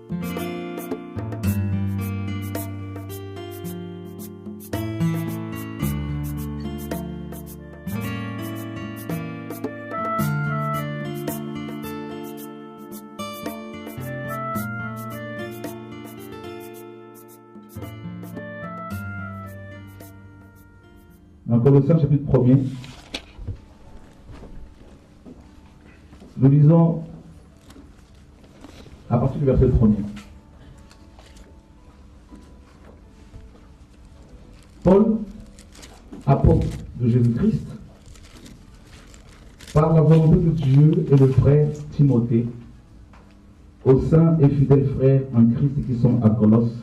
Dans Colossiens chapitre 1er, nous lisons à partir du verset 1er. Paul, apôtre de Jésus-Christ, par la volonté de Dieu et le frère Timothée, aux saints et fidèles frères en Christ qui sont à Colosse,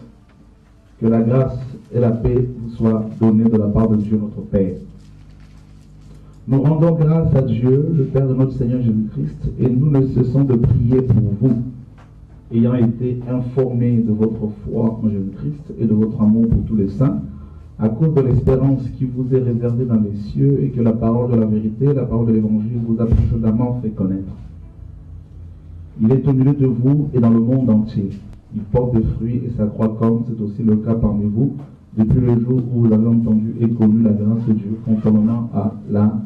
que la grâce et la paix vous soient données de la part de Dieu notre Père. Nous rendons grâce à Dieu, le Père de notre Seigneur Jésus-Christ, et nous ne cessons de prier pour vous, ayant été informés de votre foi en Jésus-Christ et de votre amour pour tous les saints, à cause de l'espérance qui vous est réservée dans les cieux, et que la parole de la vérité, la parole de l'Évangile vous a précédemment fait connaître. Il est au milieu de vous et dans le monde entier. Il porte des fruits et s'accroît comme c'est aussi le cas parmi vous, depuis le jour où vous avez entendu et connu la grâce de Dieu, conformément à la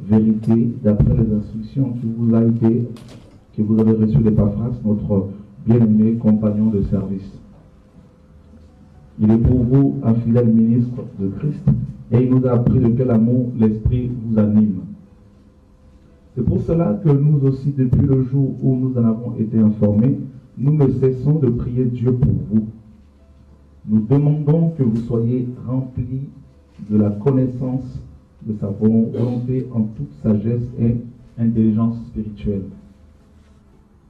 vérité, d'après les instructions qui vous a été, que vous avez reçues d'Épaphras, notre bien-aimé compagnon de service. Il est pour vous un fidèle ministre de Christ, et il nous a appris de quel amour l'Esprit vous anime. C'est pour cela que nous aussi, depuis le jour où nous en avons été informés, nous ne cessons de prier Dieu pour vous. Nous demandons que vous soyez remplis de la connaissance de sa volonté en toute sagesse et intelligence spirituelle,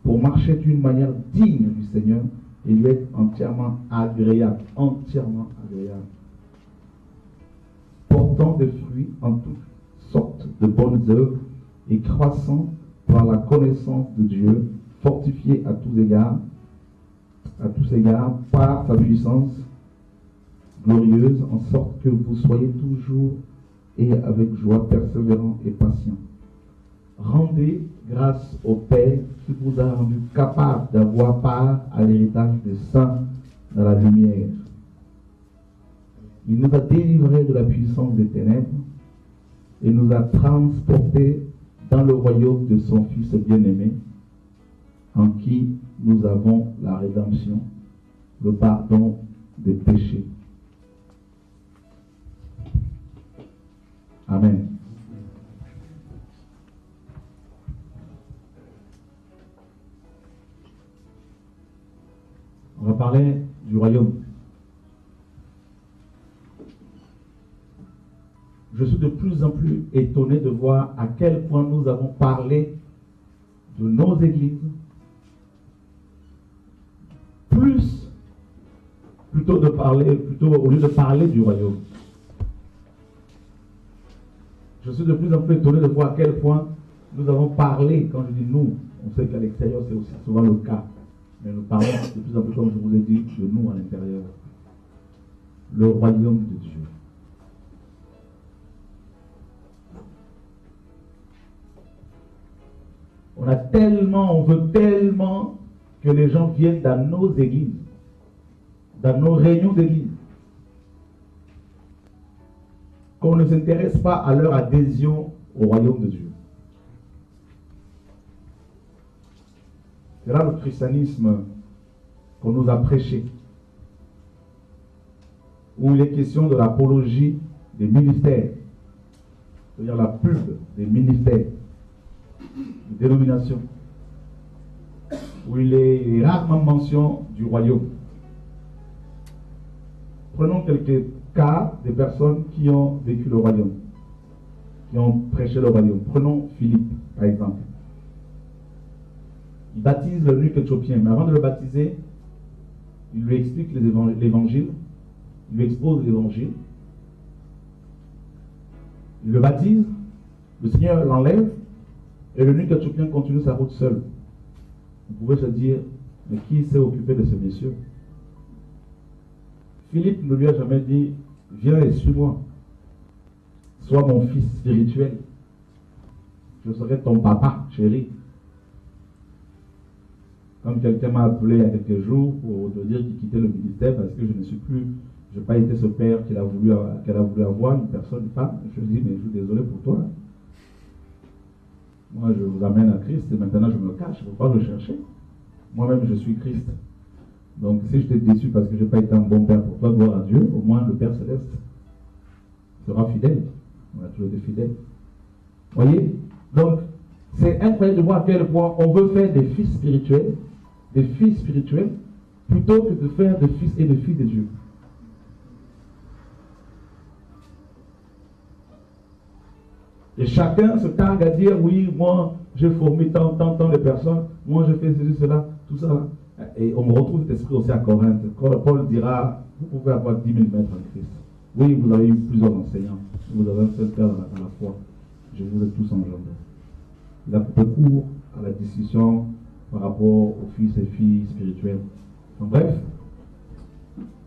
pour marcher d'une manière digne du Seigneur et lui être entièrement agréable, portant des fruits en toutes sortes de bonnes œuvres et croissant par la connaissance de Dieu, fortifié à tous égards par sa puissance glorieuse, en sorte que vous soyez toujours et avec joie persévérants et patients. Rendez grâce au Père qui vous a rendu capable d'avoir part à l'héritage des saints dans la lumière. Il nous a délivrés de la puissance des ténèbres et nous a transportés dans le royaume de son Fils bien-aimé, en qui nous avons la rédemption, le pardon des péchés. Amen. On va parler du royaume. Je suis de plus en plus étonné de voir à quel point nous avons parlé de nos églises, plutôt au lieu de parler du royaume. Je suis de plus en plus étonné de voir à quel point nous avons parlé, quand je dis nous, on sait qu'à l'extérieur c'est aussi souvent le cas, mais nous parlons de plus en plus, comme je vous ai dit, de nous à l'intérieur. Le royaume de Dieu. On veut tellement que les gens viennent dans nos églises, dans nos réunions d'église, qu'on ne s'intéresse pas à leur adhésion au royaume de Dieu. C'est là le christianisme qu'on nous a prêché, où il est question de l'apologie des ministères, c'est-à-dire la pub des ministères, des dénominations, où il est rarement mention du royaume. Prenons quelques cas des personnes qui ont vécu le royaume, qui ont prêché le royaume. Prenons Philippe, par exemple. Il baptise l'eunuque éthiopien, mais avant de le baptiser, il lui explique l'évangile, il lui expose l'évangile, il le baptise, le Seigneur l'enlève, et l'eunuque éthiopien continue sa route seul. Vous pouvez se dire, mais qui s'est occupé de ce monsieur? Philippe ne lui a jamais dit, viens et suis-moi, sois mon fils spirituel, je serai ton papa chéri. Comme quelqu'un m'a appelé il y a quelques jours pour te dire qu'il quittait le ministère parce que je ne suis plus, je n'ai pas été ce père qu'elle a voulu avoir, une personne, une femme. Je lui dis, mais je suis désolé pour toi. Moi, je vous amène à Christ et maintenant je me cache. Il ne faut pas le chercher. Moi-même, je suis Christ. Donc, si je t'ai déçu parce que je n'ai pas été un bon père pour toi, gloire à Dieu, au moins le Père Céleste sera fidèle. On a toujours été fidèles. Voyez? Donc, c'est incroyable de voir à quel point on veut faire des fils spirituels, plutôt que de faire des fils et des filles de Dieu. Et chacun se targue à dire, oui, moi, j'ai formé tant de personnes, moi, je fais ceci, cela, tout ça. Et on retrouve cet esprit aussi à Corinthe. Paul dira, vous pouvez avoir 10 000 maîtres en Christ. Oui, vous avez eu plusieurs enseignants. Vous avez un seul père dans la foi. Je vous ai tous engendrés. Il a coupé court à la discussion par rapport aux fils et filles spirituels. Donc, bref,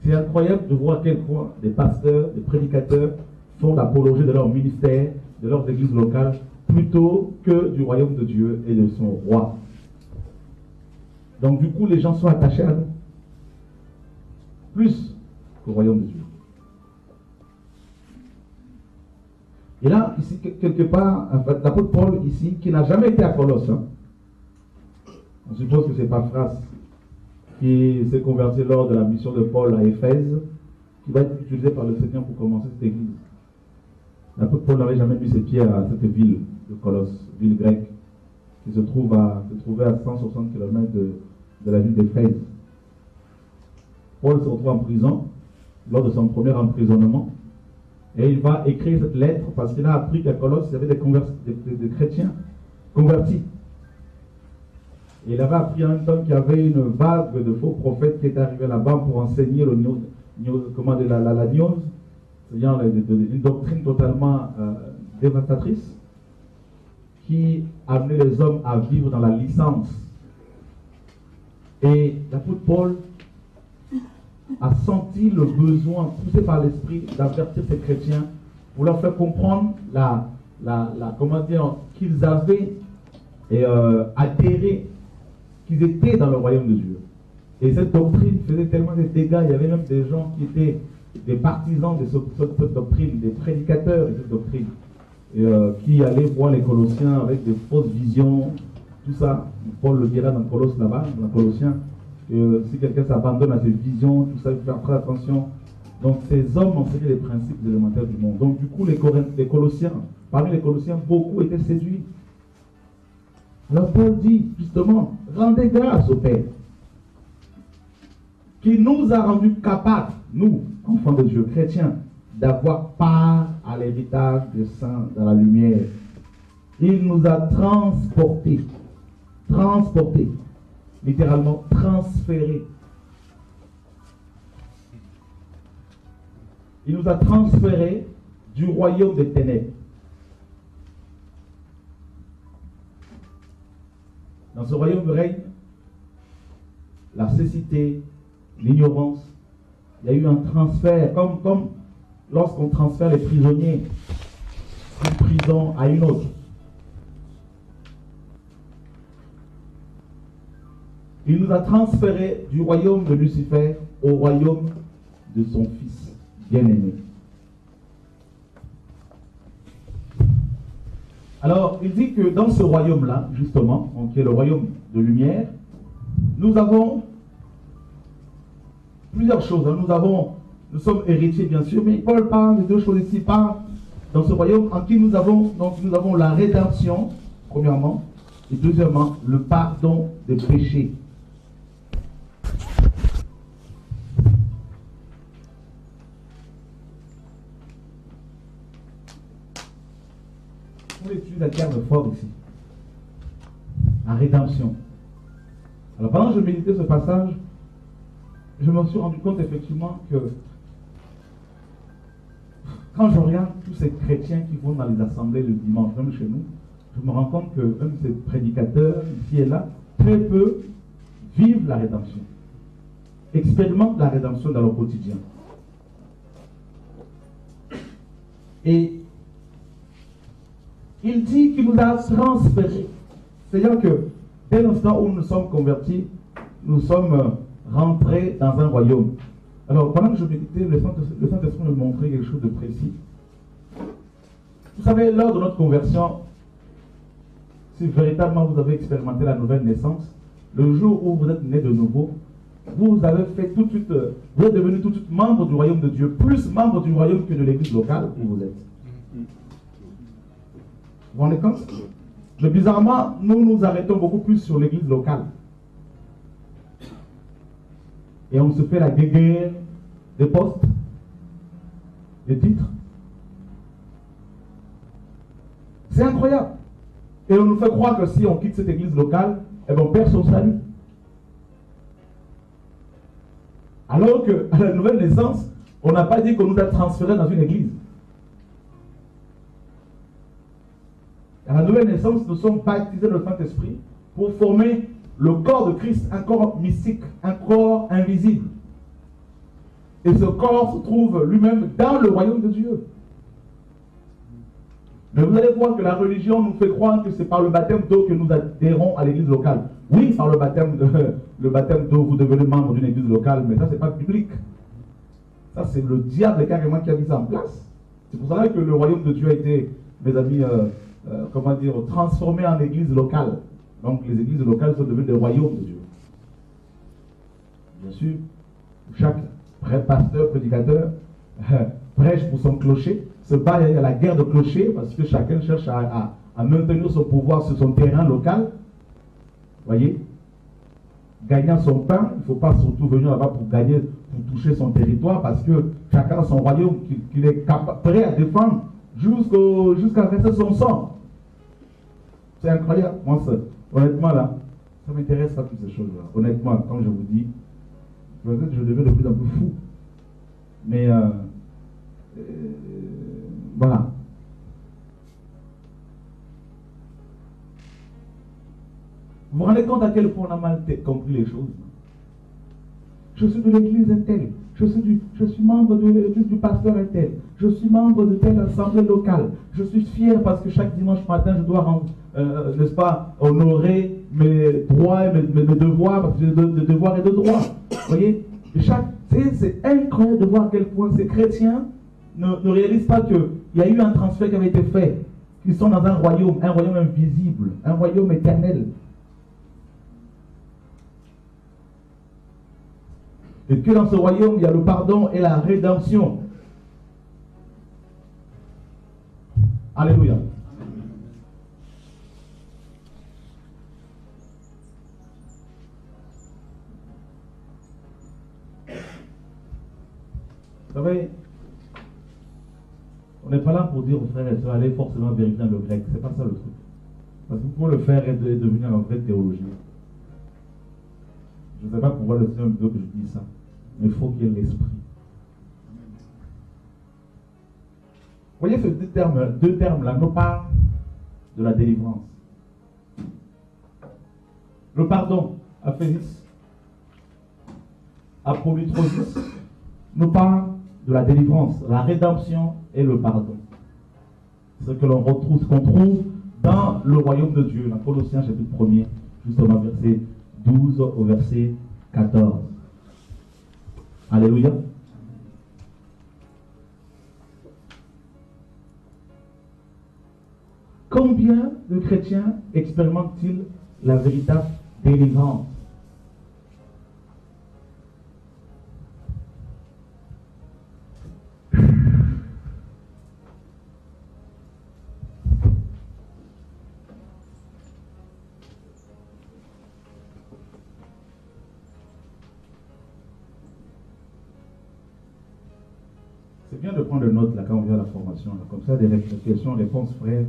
c'est incroyable de voir à quel point des pasteurs, des prédicateurs font l'apologie de leur ministère, de leurs églises locales, plutôt que du royaume de Dieu et de son roi. Donc du coup, les gens sont attachés à nous, plus qu'au royaume de Dieu. Et là, ici, quelque part, en fait, l'apôtre Paul, ici, qui n'a jamais été à Colosse, hein, on suppose que c'est Paphras qui s'est converti lors de la mission de Paul à Éphèse, qui va être utilisé par le Seigneur pour commencer cette église. L'apôtre Paul n'avait jamais mis ses pieds à cette ville de Colosse, ville grecque, qui se trouvait à 160 km de la ville d'Éphèse. Paul se retrouve en prison lors de son premier emprisonnement et il va écrire cette lettre parce qu'il a appris qu'à Colosse il y avait des chrétiens convertis. Et il avait appris en même temps qu'il y avait une vague de faux prophètes qui étaient arrivés là-bas pour enseigner la gnose, c'est-à-dire une doctrine totalement dévastatrice qui amenait les hommes à vivre dans la licence. Et l'apôtre Paul a senti le besoin, poussé par l'esprit, d'avertir ces chrétiens pour leur faire comprendre qu'ils avaient adhéré, qu'ils étaient dans le royaume de Dieu. Et cette doctrine faisait tellement de dégâts, il y avait même des gens qui étaient des partisans de cette doctrine, des prédicateurs de cette doctrine, qui allaient voir les Colossiens avec des fausses visions, tout ça. Paul le dira dans Colosse là-bas, dans Colossiens, que si quelqu'un s'abandonne à ses visions, tout ça, il faut faire très attention. Donc ces hommes enseignaient les principes élémentaires du monde. Donc du coup, les Colossiens, parmi les Colossiens, beaucoup étaient séduits. Alors Paul dit justement, rendez grâce au Père, qui nous a rendus capables, nous, enfants de Dieu, chrétiens, d'avoir part à l'héritage des saints dans la lumière. Il nous a transportés, littéralement transférés. Il nous a transférés du royaume des ténèbres. Dans ce royaume règne la cécité, l'ignorance. Il y a eu un transfert, comme lorsqu'on transfère les prisonniers d'une prison à une autre. Il nous a transférés du royaume de Lucifer au royaume de son Fils bien-aimé. Alors, il dit que dans ce royaume-là, justement, qui est le royaume de lumière, nous avons plusieurs choses. Nous sommes héritiers, bien sûr, mais Paul parle de deux choses ici. Parle dans ce royaume en qui nous avons la rédemption, premièrement, et deuxièmement, le pardon des péchés. On utilise un terme fort ici. La rédemption. Alors pendant que je méditais ce passage, je me suis rendu compte effectivement que quand je regarde tous ces chrétiens qui vont dans les assemblées le dimanche, même chez nous, je me rends compte que même ces prédicateurs ici et là, très peu vivent la rédemption, expérimentent la rédemption dans leur quotidien. Et il dit qu'il nous a transférés. C'est-à-dire que dès l'instant où nous sommes convertis, nous sommes rentrés dans un royaume. Alors, pendant que je méditais, le Saint-Esprit me montrait quelque chose de précis. Vous savez, lors de notre conversion, si véritablement vous avez expérimenté la nouvelle naissance, le jour où vous êtes né de nouveau, vous avez fait tout de suite, vous êtes devenu tout de suite membre du royaume de Dieu, plus membre du royaume que de l'église locale où vous êtes. Vous vous rendez compte? Mais bizarrement, nous nous arrêtons beaucoup plus sur l'église locale. Et on se fait la guéguerre des postes, des titres. C'est incroyable. Et on nous fait croire que si on quitte cette église locale, eh bien on perd son salut. Alors qu'à la nouvelle naissance, on n'a pas dit qu'on nous a transférés dans une église. À la nouvelle naissance, nous sommes baptisés dans le Saint-Esprit pour former le corps de Christ, un corps mystique, un corps invisible. Et ce corps se trouve lui-même dans le royaume de Dieu. Mais vous allez voir que la religion nous fait croire que c'est par le baptême d'eau que nous adhérons à l'église locale. Oui, par le baptême d'eau, vous devenez membre d'une église locale, mais ça, c'est pas biblique. Ça, c'est le diable carrément qui a mis ça en place. C'est pour cela que le royaume de Dieu a été, mes amis, transformé en église locale. Donc, les églises locales sont devenues des royaumes de Dieu. Bien sûr, chaque pasteur, prédicateur, prêche pour son clocher, se bat à la guerre de clocher parce que chacun cherche à maintenir son pouvoir sur son terrain local. Voyez, gagnant son pain, il ne faut pas surtout venir là-bas pour gagner, pour toucher son territoire parce que chacun a son royaume qu'il est prêt à défendre jusqu'à verser son sang. C'est incroyable. Moi, honnêtement, là, ça ne m'intéresse pas toutes ces choses-là. Honnêtement, comme je vous dis, peut-être que je deviens de plus en plus fou. Mais voilà. Vous vous rendez compte à quel point on a mal compris les choses? Je suis de l'église Intel. Je suis membre de l'église du pasteur Intel. Je suis membre de telle assemblée locale. Je suis fier parce que chaque dimanche matin, je dois n'est-ce pas, honorer mes droits et mes devoirs, parce que j'ai de devoirs et de droits. Vous voyez? C'est incroyable de voir à quel point ces chrétiens ne réalisent pas qu'il y a eu un transfert qui avait été fait, qu'ils sont dans un royaume invisible, un royaume éternel. Et que dans ce royaume, il y a le pardon et la rédemption. Alléluia. Vous savez, on n'est pas là pour dire aux frères et sœurs, allez forcément vérifier le grec. C'est pas ça le truc. Parce que pour le faire et devenir un vrai théologien. Je ne sais pas pourquoi le Seigneur me dit que je dis ça. Mais il faut qu'il y ait l'esprit. Vous voyez ces deux termes-là nous parlent de la délivrance. Le pardon, aphésis, apolutrosis, nous parle de la délivrance, la rédemption et le pardon. C'est ce que l'on retrouve, ce qu'on trouve dans le royaume de Dieu, dans Colossiens chapitre 1er, justement verset 12 au verset 14. Alléluia. Combien de chrétiens expérimentent-ils la véritable délivrance? C'est bien de prendre note là quand on vient à la formation. Là. Comme ça, des questions, réponses, frères,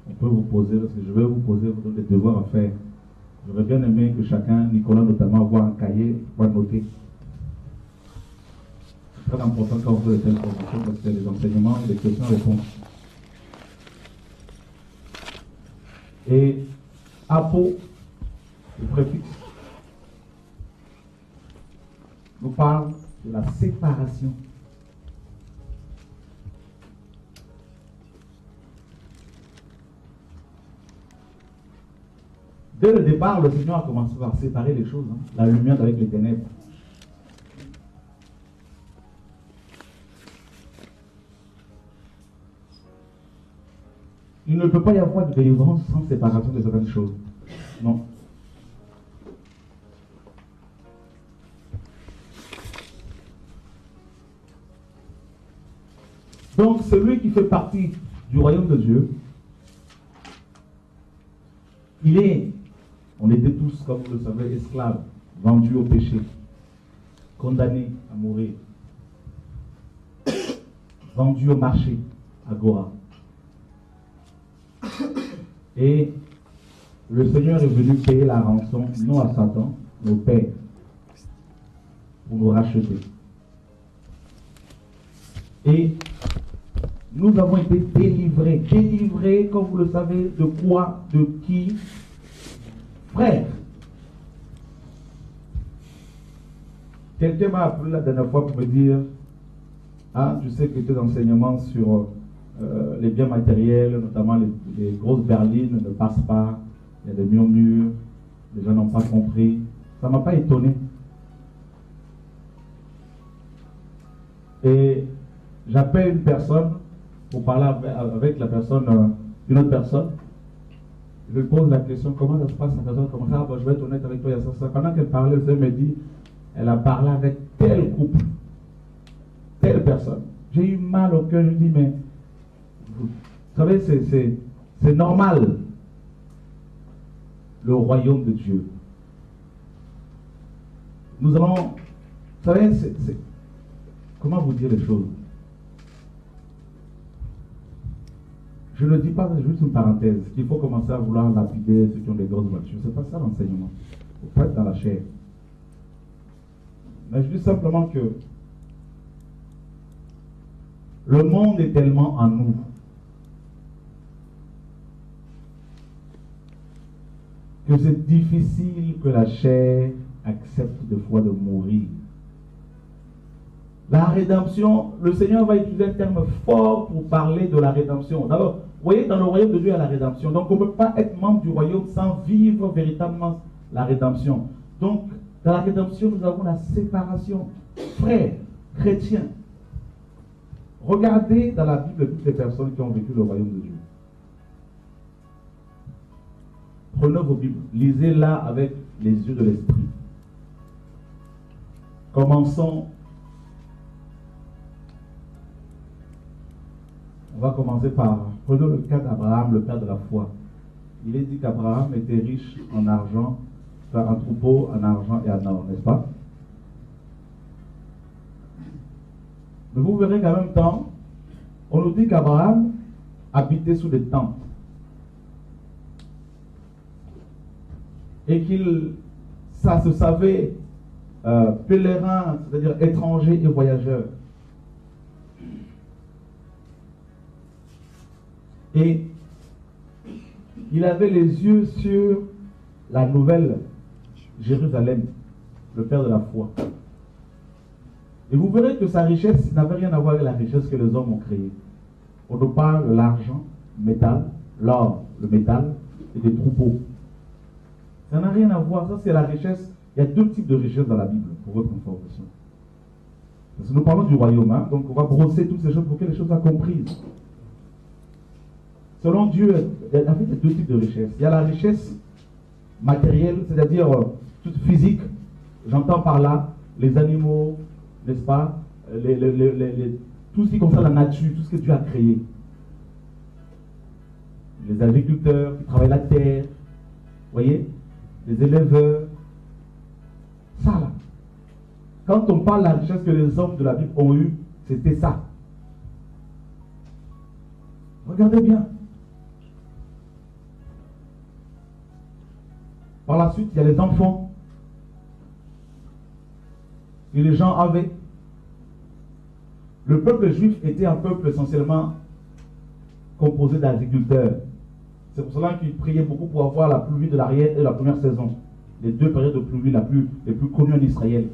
on peut vous poser, parce que je vais vous poser des devoirs à faire. J'aurais bien aimé que chacun, Nicolas notamment, voit un cahier, voit noter. C'est très important quand on fait de telles formations, parce que c'est les enseignements, les questions-réponses. Et apo, le préfixe, nous parle de la séparation. Dès le départ, le Seigneur a commencé par séparer les choses, hein, la lumière avec les ténèbres. Il ne peut pas y avoir de délivrance sans séparation de certaines choses. Non. Donc, celui qui fait partie du royaume de Dieu, on était tous, comme vous le savez, esclaves, vendus au péché, condamnés à mourir, vendus au marché, agora. Et le Seigneur est venu payer la rançon, non à Satan, mais au Père, pour nous racheter. Et nous avons été délivrés. Délivrés, comme vous le savez, de quoi? De qui? Frère. Quelqu'un m'a appelé la dernière fois pour me dire, ah, tu sais que tes enseignements sur les biens matériels, notamment les grosses berlines, ne passent pas. Il y a des murmures, les gens n'ont pas compris. Ça ne m'a pas étonné. Et j'appelle une personne pour parler avec la personne, une autre personne. Je lui pose la question, comment ça se passe? La personne commence, ah, bon, je vais être honnête avec toi, il y a ça. Pendant qu'elle parlait, elle me dit, elle a parlé avec tel couple, telle personne. J'ai eu mal au cœur, je dis, mais vous savez, c'est normal. Le royaume de Dieu. Nous allons, vous savez, comment vous dire les choses? Je ne dis pas, juste une parenthèse, qu'il faut commencer à vouloir lapider ceux qui ont des grosses voitures. Ce n'est pas ça l'enseignement. Il ne faut pas être dans la chair. Mais je dis simplement que le monde est tellement en nous que c'est difficile que la chair accepte des fois de mourir. La rédemption, le Seigneur va utiliser un terme fort pour parler de la rédemption. D'abord, vous voyez, dans le royaume de Dieu, il y a la rédemption. Donc, on ne peut pas être membre du royaume sans vivre véritablement la rédemption. Donc, dans la rédemption, nous avons la séparation. Frères, chrétiens, regardez dans la Bible toutes les personnes qui ont vécu le royaume de Dieu. Prenez vos Bibles, lisez-la avec les yeux de l'esprit. Commençons. On va commencer par, prenons le cas d'Abraham, le père de la foi. Il est dit qu'Abraham était riche en argent, enfin en troupeau, en argent et en or, n'est-ce pas? Mais vous verrez qu'en même temps, on nous dit qu'Abraham habitait sous des tentes. Et ça se savait pèlerin, c'est-à-dire étranger et voyageur. Et il avait les yeux sur la nouvelle Jérusalem, le père de la foi. Et vous verrez que sa richesse n'avait rien à voir avec la richesse que les hommes ont créée. On nous parle de l'argent, métal, l'or, le métal et des troupeaux. Ça n'a rien à voir. Ça, c'est la richesse. Il y a deux types de richesses dans la Bible, pour votre information. Parce que nous parlons du royaume, hein, donc on va brosser toutes ces choses pour que les choses soient comprises. Selon Dieu, il y a deux types de richesses. Il y a la richesse matérielle, c'est-à-dire toute physique. J'entends par là les animaux, n'est-ce pas, tout ce qui concerne la nature, tout ce que Dieu a créé. Les agriculteurs qui travaillent la terre, vous voyez, les éleveurs. Ça là. Quand on parle de la richesse que les hommes de la Bible ont eue, c'était ça. Regardez bien. Par la suite, il y a les enfants que les gens avaient. Le peuple juif était un peuple essentiellement composé d'agriculteurs. C'est pour cela qu'ils priaient beaucoup pour avoir la pluie de l'arrière et de la première saison. Les deux périodes de pluie les plus connues en Israël.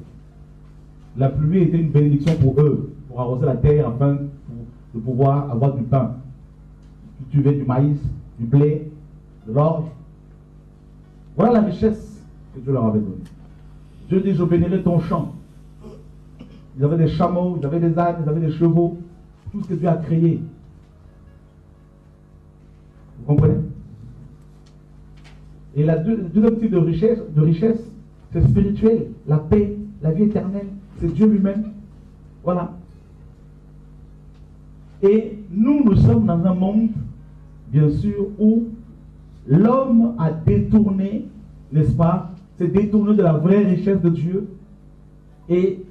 La pluie était une bénédiction pour eux, pour arroser la terre afin de pouvoir avoir du pain. Cultiver du maïs, du blé, de l'orge. Voilà la richesse que Dieu leur avait donnée. Dieu dit, je bénirai ton champ. Ils avaient des chameaux, ils avaient des ânes, ils avaient des chevaux. Tout ce que Dieu a créé. Vous comprenez? Et le deuxième type de richesse, c'est spirituel. La paix, la vie éternelle. C'est Dieu lui-même. Voilà. Et nous sommes dans un monde, bien sûr, où l'homme a détourné, n'est-ce pas, s'est détourné de la vraie richesse de Dieu. Et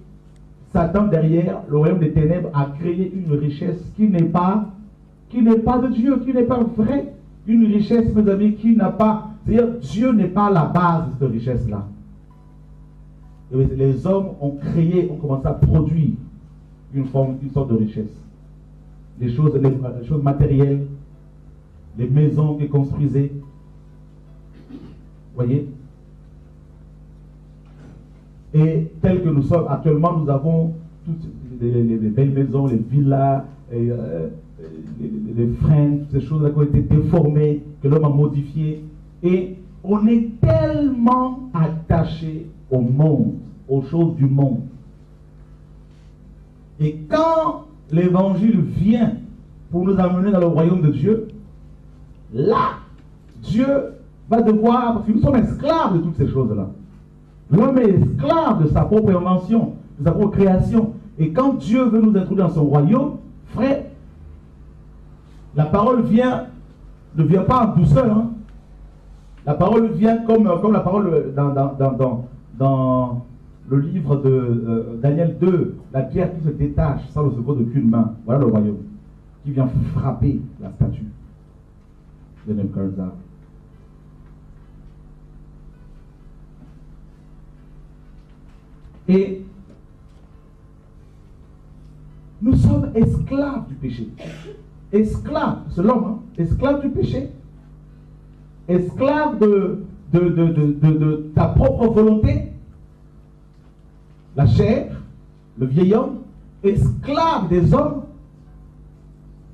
Satan, derrière, le royaume des ténèbres, a créé une richesse qui n'est pas de Dieu, qui n'est pas vraie. Une richesse, mes amis, qui n'a pas... C'est-à-dire, Dieu n'est pas la base de cette richesse-là. Les hommes ont commencé à produire une sorte de richesse. Les choses matérielles, les maisons qu'ils construisaient. Vous voyez? Et tel que nous sommes actuellement, nous avons toutes les belles maisons, les villas, les freins, ces choses-là qui ont été déformées, que l'homme a modifiées. Et on est tellement attaché au monde, aux choses du monde. Et quand l'évangile vient pour nous amener dans le royaume de Dieu, là, Dieu va devoir, parce que nous sommes esclaves de toutes ces choses-là. L'homme est esclave de sa propre invention, de sa propre création. Et quand Dieu veut nous introduire dans son royaume, frère, la parole ne vient pas en douceur. Hein. La parole vient comme la parole dans le livre de Daniel 2, la pierre qui se détache sans le secours d'aucune main. Voilà le royaume qui vient frapper la statue de Nebuchadnezzar. Et nous sommes esclaves du péché. Esclaves, c'est l'homme, hein? Esclaves du péché. Esclaves de ta propre volonté. La chair, le vieil homme. Esclaves des hommes.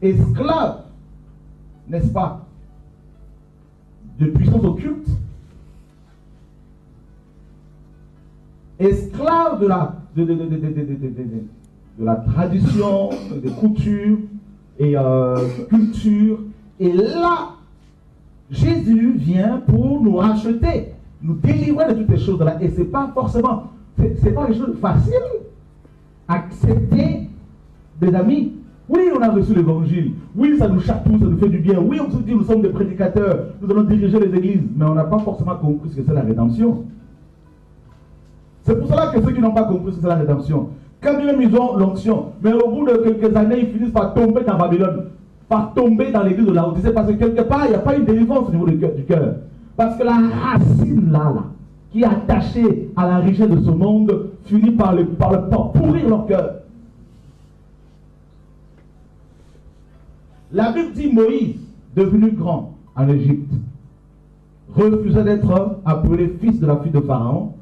Esclaves, n'est-ce pas, de puissance occulte. Esclaves de la tradition, des coutumes et culture. Et là, Jésus vient pour nous racheter, nous délivrer de toutes ces choses-là. Et c'est pas forcément, c'est pas quelque chose de facile. Accepter, des amis. Oui, on a reçu l'évangile. Oui, ça nous chatouille, ça nous fait du bien. Oui, on se dit, nous sommes des prédicateurs, nous allons diriger les églises. Mais on n'a pas forcément compris ce que c'est la rédemption. C'est pour cela que ceux qui n'ont pas compris ce que c'est la rédemption, quand même ils ont l'onction, mais au bout de quelques années, ils finissent par tomber dans Babylone, par tomber dans l'église de la Odyssée, parce que quelque part, il n'y a pas une délivrance au niveau du cœur. Parce que la racine là, qui est attachée à la richesse de ce monde, finit par pourrir leur cœur. La Bible dit Moïse, devenu grand en Égypte, refusait d'être appelé fils de la fille de Pharaon.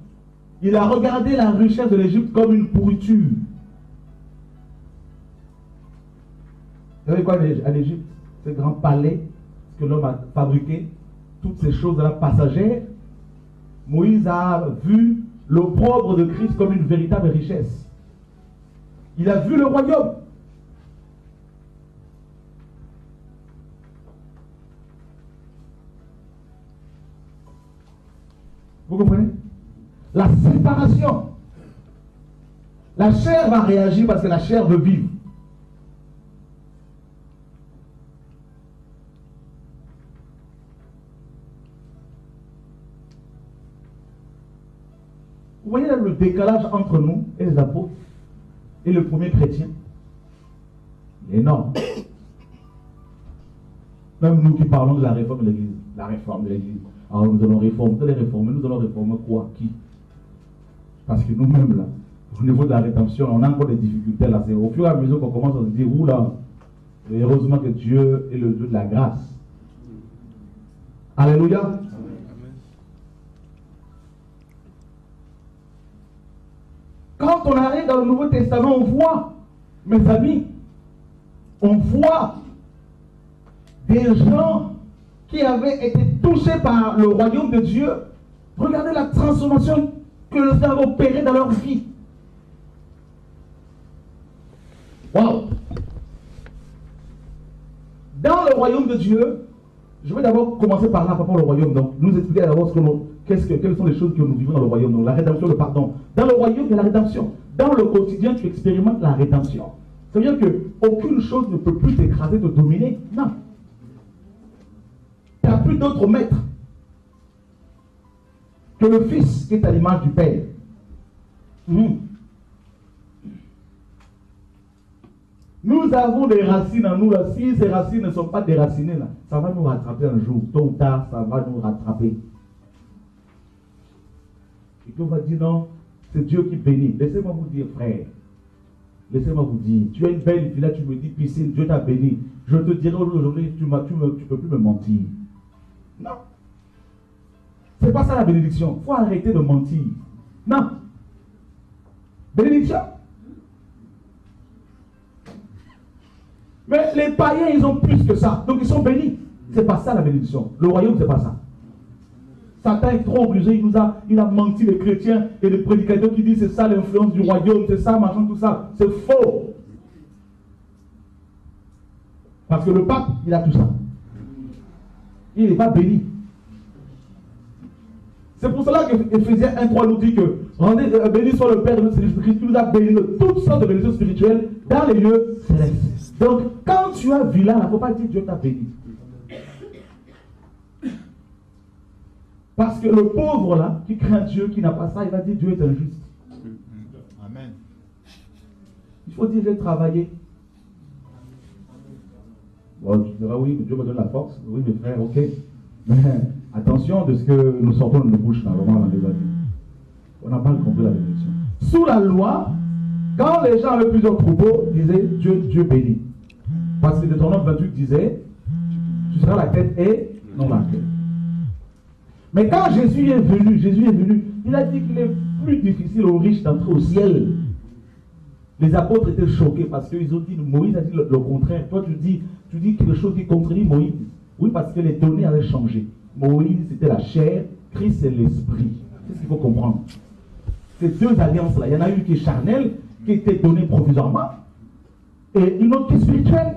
Il a regardé la richesse de l'Égypte comme une pourriture. Vous savez quoi à l'Égypte? Ces grands palais que l'homme a fabriqués, toutes ces choses-là passagères. Moïse a vu l'opprobre de Christ comme une véritable richesse. Il a vu le royaume. Vous comprenez? La séparation. La chair va réagir parce que la chair veut vivre. Vous voyez le décalage entre nous et les apôtres et le premier chrétien? Il est énorme. Même nous qui parlons de la réforme de l'Église. La réforme de l'Église. Alors nous allons réformer, nous allons réformer quoi? Qui? Parce que nous-mêmes, là, au niveau de la rédemption, on a encore des difficultés là. C'est au fur et à mesure qu'on commence à se dire, oula, et heureusement que Dieu est le Dieu de la grâce. Alléluia. Amen. Quand on arrive dans le Nouveau Testament, on voit, mes amis, on voit des gens qui avaient été touchés par le royaume de Dieu Regardez la transformation que le Seigneur a opérée dans leur vie. Waouh! Dans le royaume de Dieu, je vais d'abord commencer par là, par rapport au royaume. Donc, nous expliquer d'abord quelles sont les choses que nous vivons dans le royaume. Donc, la rédemption, le pardon. Dans le royaume, il y a la rédemption. Dans le quotidien, tu expérimentes la rédemption. Ça veut dire qu'aucune chose ne peut plus t'écraser, te dominer. Non. Tu n'as plus d'autre maître que le Fils qui est à l'image du Père. Nous avons des racines en nous là. Si ces racines ne sont pas déracinées là, ça va nous rattraper un jour. Tôt ou tard, ça va nous rattraper. Et qu'on va dire non, c'est Dieu qui bénit. Laissez-moi vous dire, frère. Laissez-moi vous dire. Tu as une belle fille là, tu me dis piscine, Dieu t'a béni. Je te dirai aujourd'hui, tu ne peux plus me mentir. Non. C'est pas ça la bénédiction. Il faut arrêter de mentir. Non. Bénédiction. Mais les païens, ils ont plus que ça. Donc ils sont bénis. C'est pas ça la bénédiction. Le royaume, c'est pas ça. Satan est trop rusé. Il a menti les chrétiens et les prédicateurs qui disent c'est ça l'influence du royaume, c'est ça, machin, tout ça. C'est faux. Parce que le pape, il a tout ça. Il n'est pas béni. C'est pour cela que Ephésiens 1:3 nous dit que béni soit le Père de notre Seigneur Jésus-Christ qui nous a bénis de toutes sortes de bénédictions spirituelles dans les lieux célestes. Donc, quand tu as vu là, il ne faut pas dire Dieu t'a béni. Parce que le pauvre là, qui craint Dieu, qui n'a pas ça, il va dire Dieu est injuste. Amen. Il faut dire j'ai travaillé. Bon, tu diras oui, Dieu me donne la force. Oui, mes frères, ok. Mais attention de ce que nous sortons de nos bouches normalement dans les années. On n'a pas compris la bénédiction. Sous la loi, quand les gens avaient plusieurs troupeaux, disaient Dieu bénit. Parce que Deutéronome 28 disait tu seras la tête et non la queue. Mais quand Jésus est venu, il a dit qu'il est plus difficile aux riches d'entrer au ciel. Les apôtres étaient choqués parce qu'ils ont dit, Moïse a dit le contraire. Toi, tu dis quelque chose qui contredit Moïse. Oui, parce que les données avaient changé. Moïse, c'était la chair, Christ, c'est l'esprit. C'est ce qu'il faut comprendre. Ces deux alliances-là, il y en a une qui est charnelle, qui était donnée provisoirement, et une autre qui est spirituelle.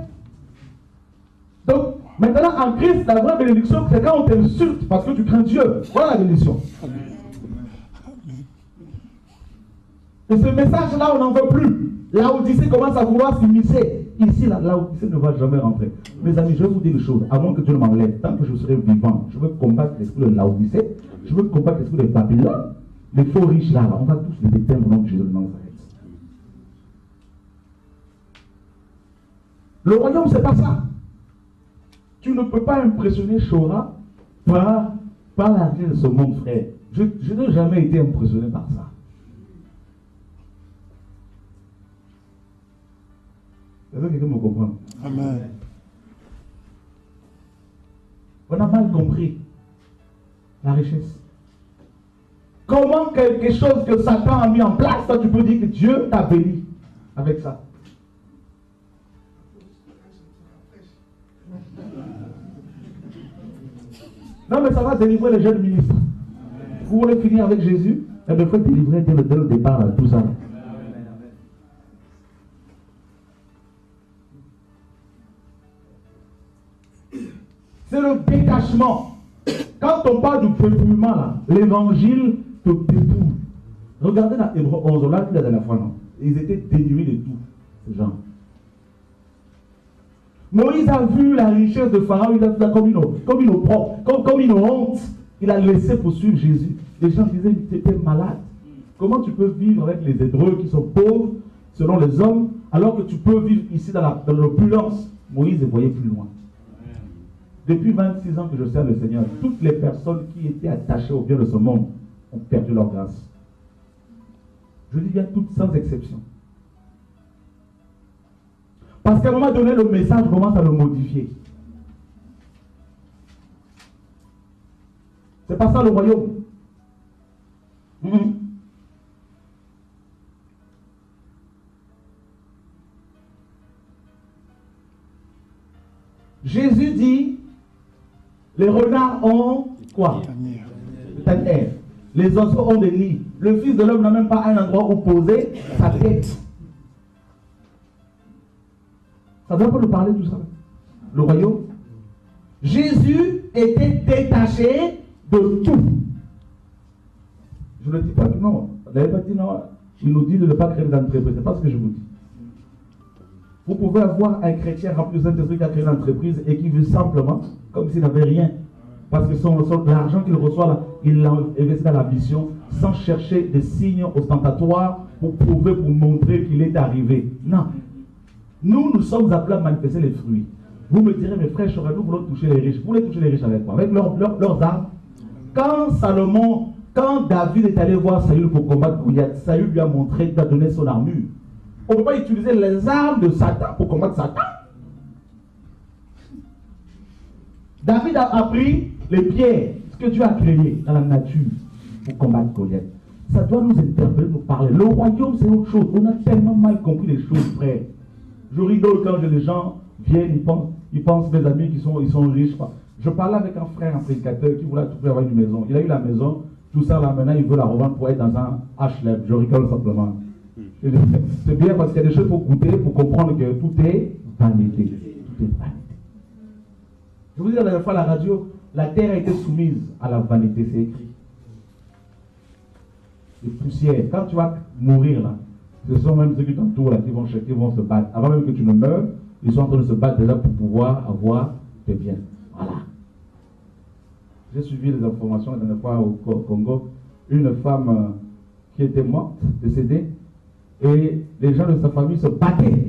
Donc, maintenant, en Christ, la vraie bénédiction, c'est quand on t'insulte parce que tu crains Dieu. Voilà la bénédiction. Et ce message-là, on n'en veut plus. L'Odyssée commence à vouloir s'immiscer. Ici, l'Odyssée ne va jamais rentrer. Mes amis, je vais vous dire une chose. Avant que Dieu ne m'enlève, tant que je serai vivant, je veux combattre l'esprit de l'Odyssée. Je veux combattre l'esprit de Babylone. Les faux riches là, on va tous les déteindre au nom de Jésus de Nazareth. Le royaume, c'est pas ça. Tu ne peux pas impressionner Shora par la richesse de ce monde, frère. Je n'ai jamais été impressionné par ça. Est-ce que quelqu'un me comprend? Amen. On a mal compris la richesse. Comment quelque chose que Satan a mis en place, toi tu peux dire que Dieu t'a béni avec ça? Non, mais ça va délivrer les jeunes ministres. Vous voulez finir avec Jésus? Il faut délivrer dès le départ tout ça. C'est le détachement. Quand on parle du dépouillement, là, l'évangile te dépouille. Regardez dans Hébreux 11, on l'a vu la dernière fois, non? Ils étaient dénués de tout, ces gens. Moïse a vu la richesse de Pharaon, il a vu comme une opprobre, comme une honte. Il a laissé poursuivre Jésus. Les gens disaient, tu étais malade. Comment tu peux vivre avec les Hébreux qui sont pauvres, selon les hommes, alors que tu peux vivre ici dans l'opulence? Moïse voyait plus loin. Depuis 26 ans que je sers le Seigneur, toutes les personnes qui étaient attachées au bien de ce monde ont perdu leur grâce. Je dis bien toutes sans exception. Parce qu'à un moment donné, le message commence à le modifier. C'est pas ça le royaume. Jésus dit, les renards ont quoi? Le tanière. Les oiseaux ont des nids. Le Fils de l'homme n'a même pas un endroit où poser sa tête. Ça doit pas nous parler tout ça. Le royaume. Jésus était détaché de tout. Je ne dis pas que non. Vous n'avez pas dit non. Il nous dit de ne pas créer d'entreprise. Ce n'est pas ce que je vous dis. Vous pouvez avoir un chrétien rempli de Saint-Esprit qui a créé une entreprise et qui veut simplement, comme s'il n'avait rien. Parce que l'argent qu'il reçoit là, il l'a investi dans la mission sans chercher des signes ostentatoires pour prouver, pour montrer qu'il est arrivé. Non. Nous sommes appelés à manifester les fruits. Vous me direz, mes frères, nous voulons toucher les riches. Vous voulez toucher les riches avec quoi? Avec leurs armes. Quand David est allé voir Saül pour combattre Goliath, Saül lui a montré, lui a donné son armure. On ne peut pas utiliser les armes de Satan pour combattre Satan. David a pris les pierres, ce que Dieu a créé dans la nature pour combattre Goliath. Ça doit nous interpeller, nous parler. Le royaume, c'est autre chose. On a tellement mal compris les choses, frère. Je rigole quand les gens viennent, ils pensent mes amis ils sont riches. Je parlais avec un frère, un prédicateur qui voulait tout faire avoir une maison. Il a eu la maison, tout ça là, maintenant il veut la revendre pour être dans un HLM. Je rigole simplement. C'est bien parce qu'il y a des choses pour goûter, pour comprendre que tout est vanité. Tout est vanité. Je vous dis la dernière fois à la radio, la terre a été soumise à la vanité, c'est écrit. Les poussières, quand tu vas mourir là, ce sont même ceux qui t'entourent là qui vont se battre. Avant même que tu ne meurs, ils sont en train de se battre déjà pour pouvoir avoir tes biens. Voilà. J'ai suivi les informations la dernière fois au Congo. Une femme qui était morte, décédée, et les gens de sa famille se battaient.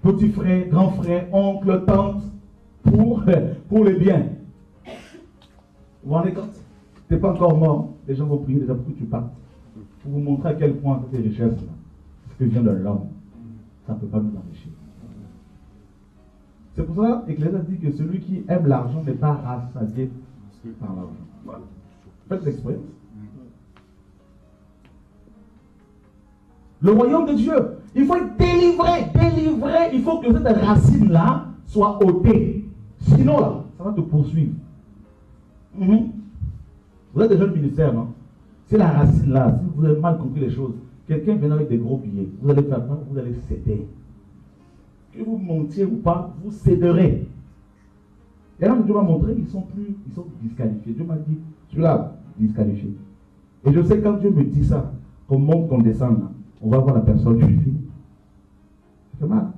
Petit frère, grand frère, oncle, tante, pour les biens. Vous vous rendez compte? Tu n'es pas encore mort. Les gens vont prier déjà pour que tu partes. Pour vous montrer à quel point ces richesses-là, ce que vient de l'homme, ça ne peut pas nous enrichir. C'est pour ça que l'Église dit que celui qui aime l'argent n'est pas rassasié par l'argent. Voilà. Faites l'expérience. Le royaume de Dieu, il faut être délivré. Il faut que cette racine-là soit ôtée. Sinon, là, ça va te poursuivre. Vous êtes déjà le ministère, non? C'est la racine-là. Si vous avez mal compris les choses, quelqu'un vient avec des gros billets. Vous allez faire quoi? Vous allez céder. Que vous montiez ou pas, vous céderez. Et là, Dieu m'a montré qu'ils sont disqualifiés. Dieu m'a dit, celui-là, disqualifié. Et je sais quand Dieu me dit ça, qu'on monte, qu'on descend, là, on va voir la personne, je suis fini. Ça fait mal.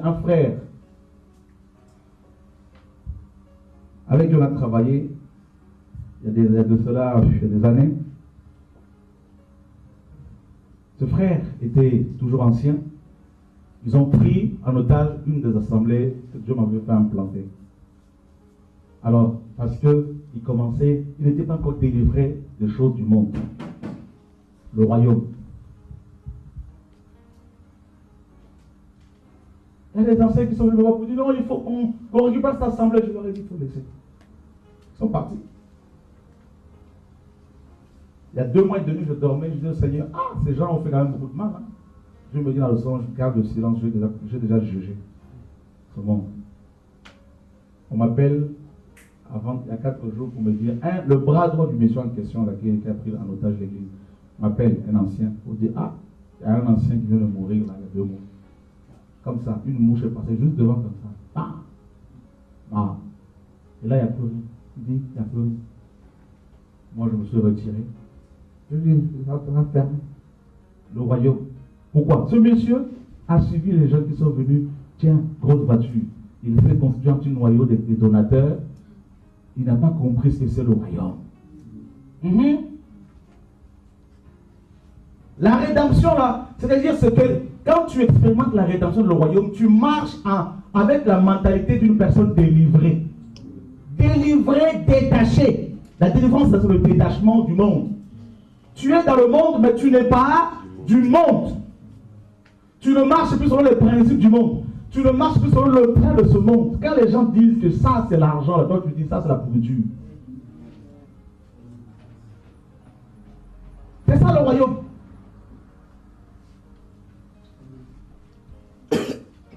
Un frère, avec qui on a travaillé, il y a de cela des années. Ce frère était toujours ancien. Ils ont pris en otage une des assemblées que Dieu m'avait fait implanter. Alors, parce qu'il commençait, il n'était pas encore délivré des choses du monde. Le royaume. Il y a des anciens qui sont venus me voir pour dire non, il faut qu'on récupère cette assemblée. Je leur ai dit, il faut laisser. Ils sont partis. Il y a 2 mois et demi, je dormais, je dis au Seigneur, ces gens ont fait quand même beaucoup de mal. Hein. Je me dis dans le songe, je garde le silence, j'ai déjà jugé ce monde. On m'appelle il y a 4 jours pour me dire, le bras droit du monsieur en question, là, qui a pris en otage l'église, m'appelle un ancien pour dire, il y a un ancien qui vient de mourir là, il y a 2 mois. Comme ça, une mouche est passée juste devant comme ça. Et là, il n'y a plus rien. Il dit, il n'y a plus rien. Moi, je me suis retiré. Je lui ai dit, ça va fermer le royaume. Pourquoi? Ce monsieur a suivi les gens qui sont venus. Tiens, grosse voiture. Il fait constituer un petit noyau des donateurs. Il n'a pas compris ce que c'est le royaume. La rédemption, là, c'est-à-dire que quand tu expérimentes la rédemption de le royaume, tu marches avec la mentalité d'une personne délivrée. Délivrée, détachée. La délivrance, c'est le détachement du monde. Tu es dans le monde, mais tu n'es pas du monde. Tu ne marches plus selon les principes du monde. Tu ne marches plus selon le train de ce monde. Quand les gens disent que ça, c'est l'argent, toi, tu dis ça, c'est la pourriture. C'est ça le royaume.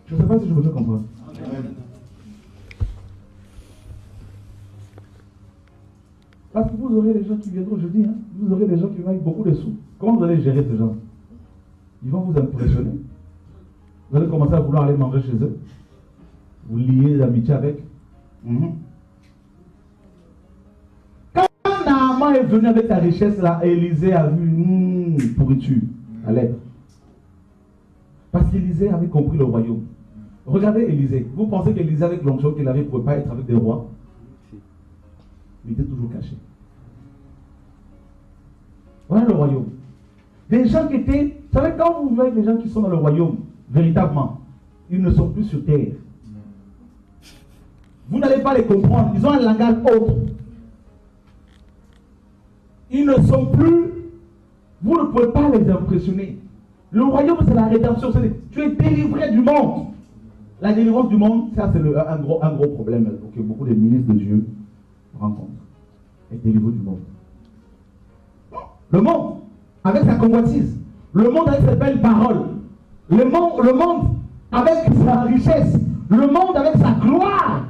Je ne sais pas si je me fais comprendre. Parce que vous aurez des gens qui viendront jeudi, hein, vous aurez des gens qui vont avec beaucoup de sous. Comment vous allez gérer ces gens? Ils vont vous impressionner. Vous allez commencer à vouloir aller manger chez eux. Vous liez l'amitié avec. Quand Naaman est venu avec sa richesse, là, Élisée a vu pourriture à l'être. Parce qu'Élisée avait compris le royaume. Regardez Élisée. Vous pensez qu'Élisée, avec l'onction qu'il avait, ne pouvait pas être avec des rois? Il était toujours caché. Voilà le royaume. Des gens qui étaient... Vous savez, quand vous voyez des gens qui sont dans le royaume, véritablement, ils ne sont plus sur terre. Vous n'allez pas les comprendre. Ils ont un langage autre. Ils ne sont plus... Vous ne pouvez pas les impressionner. Le royaume, c'est la rédemption. Tu es délivré du monde. La délivrance du monde, ça c'est un gros problème que beaucoup de ministres de Dieu rencontrent. Être délivré du monde. Le monde, avec sa convoitise. Le monde avec ses belles paroles. Le monde avec sa richesse. Le monde avec sa gloire.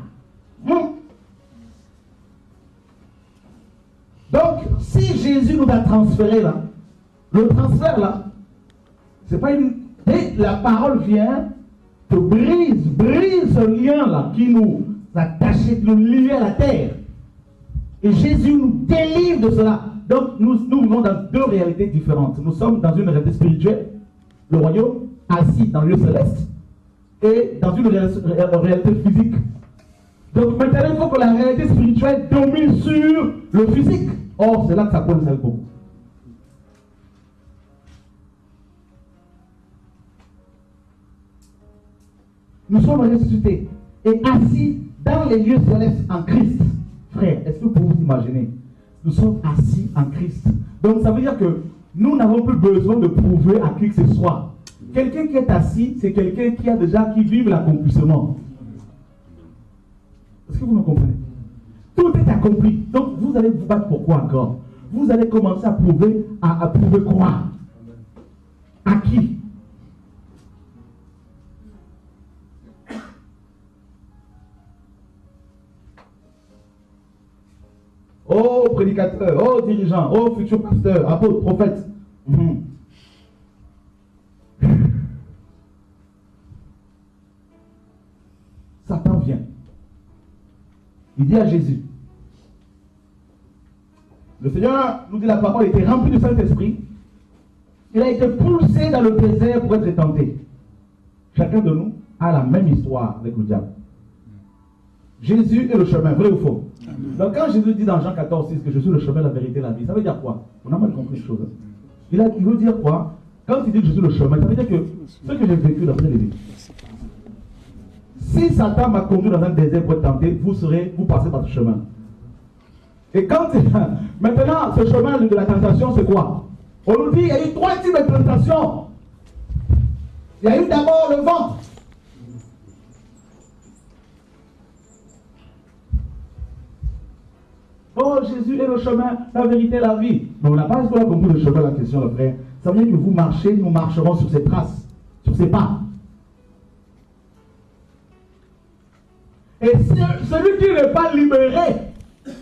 Donc, si Jésus nous a transféré là, le transfert là, c'est pas une... Et la parole vient, te brise ce lien là qui nous attachait, qui nous liait à la terre. Et Jésus nous délivre de cela. Donc, nous vivons dans deux réalités différentes. Nous sommes dans une réalité spirituelle, le royaume, assis dans le lieu céleste, et dans une réalité physique. Donc, maintenant, il faut que la réalité spirituelle domine sur le physique. Or, c'est là que ça pose avec beaucoup. Nous sommes ressuscités et assis dans les lieux célestes en Christ. Frère, est-ce que vous pouvez vous imaginer? Nous sommes assis en Christ. Donc ça veut dire que nous n'avons plus besoin de prouver à qui que ce soit. Quelqu'un qui est assis, c'est quelqu'un qui vive l'accomplissement. Est-ce que vous me comprenez? Tout est accompli. Donc vous allez vous battre pour quoi encore? Vous allez commencer à prouver, à prouver quoi? À qui? Oh prédicateur, oh dirigeant, oh futur pasteur, apôtre, prophète. Satan vient. Il dit à Jésus. Le Seigneur nous dit la parole, il était rempli du Saint-Esprit. Il a été poussé dans le désert pour être tenté. Chacun de nous a la même histoire avec le diable. Jésus est le chemin, vrai ou faux? Donc quand Jésus dit dans Jean 14, 6 que je suis le chemin, la vérité, la vie, ça veut dire quoi? On a mal compris les choses. Il veut dire quoi? Quand il dit que je suis le chemin, ça veut dire que ce que j'ai vécu d'après les vies. Si Satan m'a conduit dans un désert pour être tenté, vous passez par ce chemin. Et quand maintenant, ce chemin de la tentation, c'est quoi? On nous dit il y a eu 3 types de tentations. Il y a eu d'abord le ventre. Oh, Jésus est le chemin, la vérité, la vie. Mais on n'a pas compris le chemin, la question, le frère. Ça veut dire que vous marchez, nous marcherons sur ses traces, sur ses pas. Et celui qui n'est pas libéré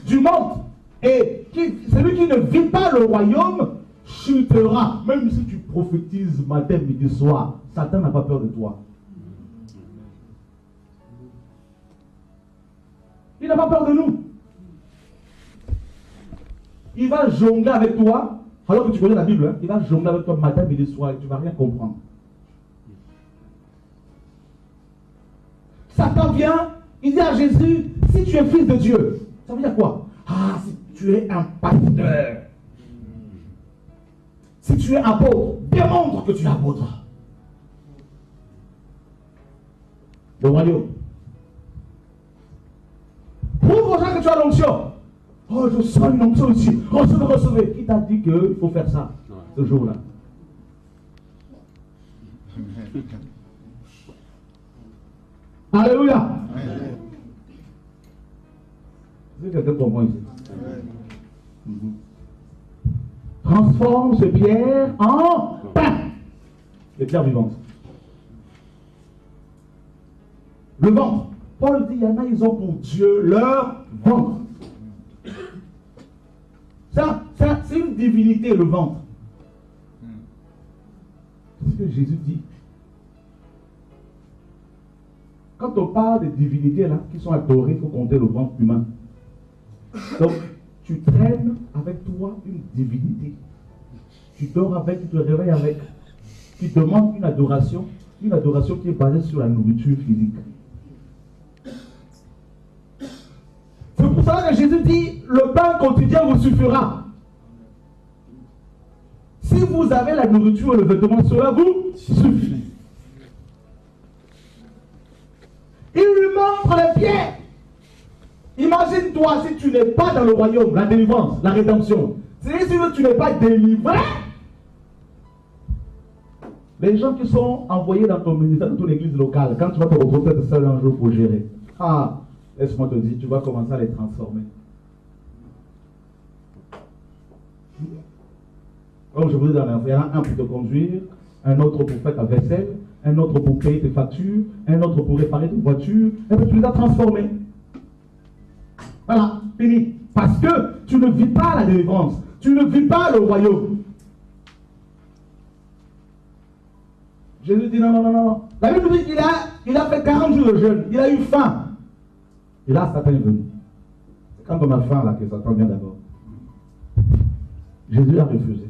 du monde, et celui qui ne vit pas le royaume, chutera. Même si tu prophétises matin, midi, soir, Satan n'a pas peur de toi. Il n'a pas peur de nous. Il va jongler avec toi, alors que tu connais la Bible, hein, il va jongler avec toi matin, midi, soir, et tu ne vas rien comprendre. Satan vient, il dit à Jésus, si tu es fils de Dieu, ça veut dire quoi? Ah, si tu es un pasteur, si tu es apôtre, démontre que tu es apôtre. Le royaume. Prouve aux gens que tu as l'onction. Oh, je sens une onction ici. Recevez, recevez. Qui t'a dit qu'il faut faire ça ce jour-là? Alléluia. C'est quelqu'un pour moi ici. Transforme ces pierres en pain. Les pierres vivantes. Le ventre. Paul dit, il y en a, ils ont pour Dieu leur ventre. C'est une divinité, le ventre. C'est ce que Jésus dit. Quand on parle des divinités là, qui sont adorées, il faut compter le ventre humain. Donc, tu traînes avec toi une divinité. Tu dors avec, tu te réveilles avec. Tu demandes une adoration qui est basée sur la nourriture physique. C'est pour ça que Jésus dit, le pain quotidien vous suffira. Si vous avez la nourriture et le vêtement, cela vous suffit. Il lui montre les pieds. Imagine-toi si tu n'es pas dans le royaume, la délivrance, la rédemption. C'est-à-dire si tu n'es pas délivré, les gens qui sont envoyés dans ton ministère, dans ton église locale, quand tu vas te retrouver peut-être seul un jour pour gérer, laisse-moi te dire, tu vas commencer à les transformer. Comme je vous ai dit, il y en a un pour te conduire, un autre pour faire ta vaisselle, un autre pour payer tes factures, un autre pour réparer tes voitures, et puis tu les as transformés. Voilà, fini. Parce que tu ne vis pas la délivrance, tu ne vis pas le royaume. Jésus dit non. La Bible dit qu'il a fait 40 jours de jeûne, il a eu faim. Et là, Satan est venu. C'est quand on a faim là que Satan vient d'abord. Jésus a refusé.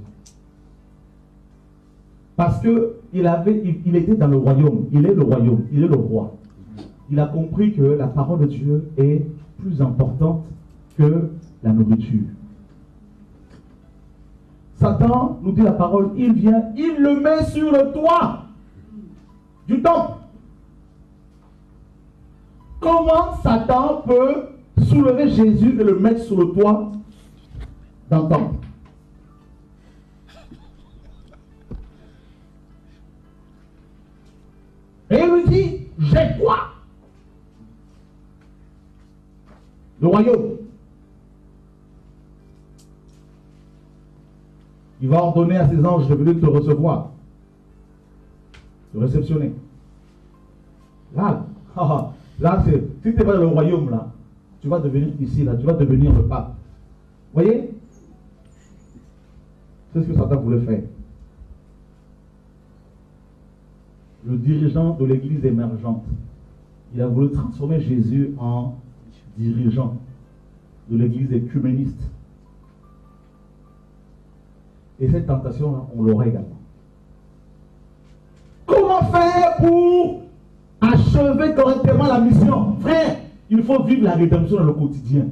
Parce qu'il était dans le royaume, il est le royaume, il est le roi. Il a compris que la parole de Dieu est plus importante que la nourriture. Satan, nous dit la parole, il vient, il le met sur le toit du temple. Comment Satan peut soulever Jésus et le mettre sur le toit d'un temple? Et il lui dit, j'ai quoi? Le royaume. Il va ordonner à ses anges de venir te recevoir, te réceptionner. Là, si tu n'es pas dans le royaume, là, tu vas devenir ici, là, tu vas devenir le pape. Vous voyez? C'est ce que Satan voulait faire. Le dirigeant de l'église émergente, il a voulu transformer Jésus en dirigeant de l'église écuméniste. Et cette tentation-là, on l'aura également. Comment faire pour achever correctement la mission? Frère, il faut vivre la rédemption dans le quotidien.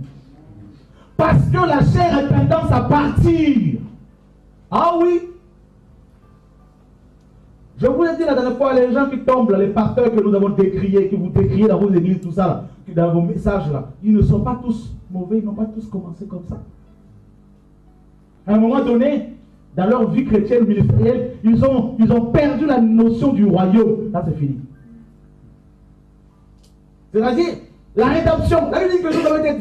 Parce que la chair a tendance à partir. Ah oui. Je vous l'ai dit la dernière fois, les gens qui tombent, les pasteurs que nous avons décriés, que vous décriez dans vos églises, tout ça, là, dans vos messages, là, ils ne sont pas tous mauvais, ils n'ont pas tous commencé comme ça. À un moment donné, dans leur vie chrétienne ministérielle, ils ont perdu la notion du royaume. Là, c'est fini. C'est-à-dire, la rédemption, la Bible dit que nous avons été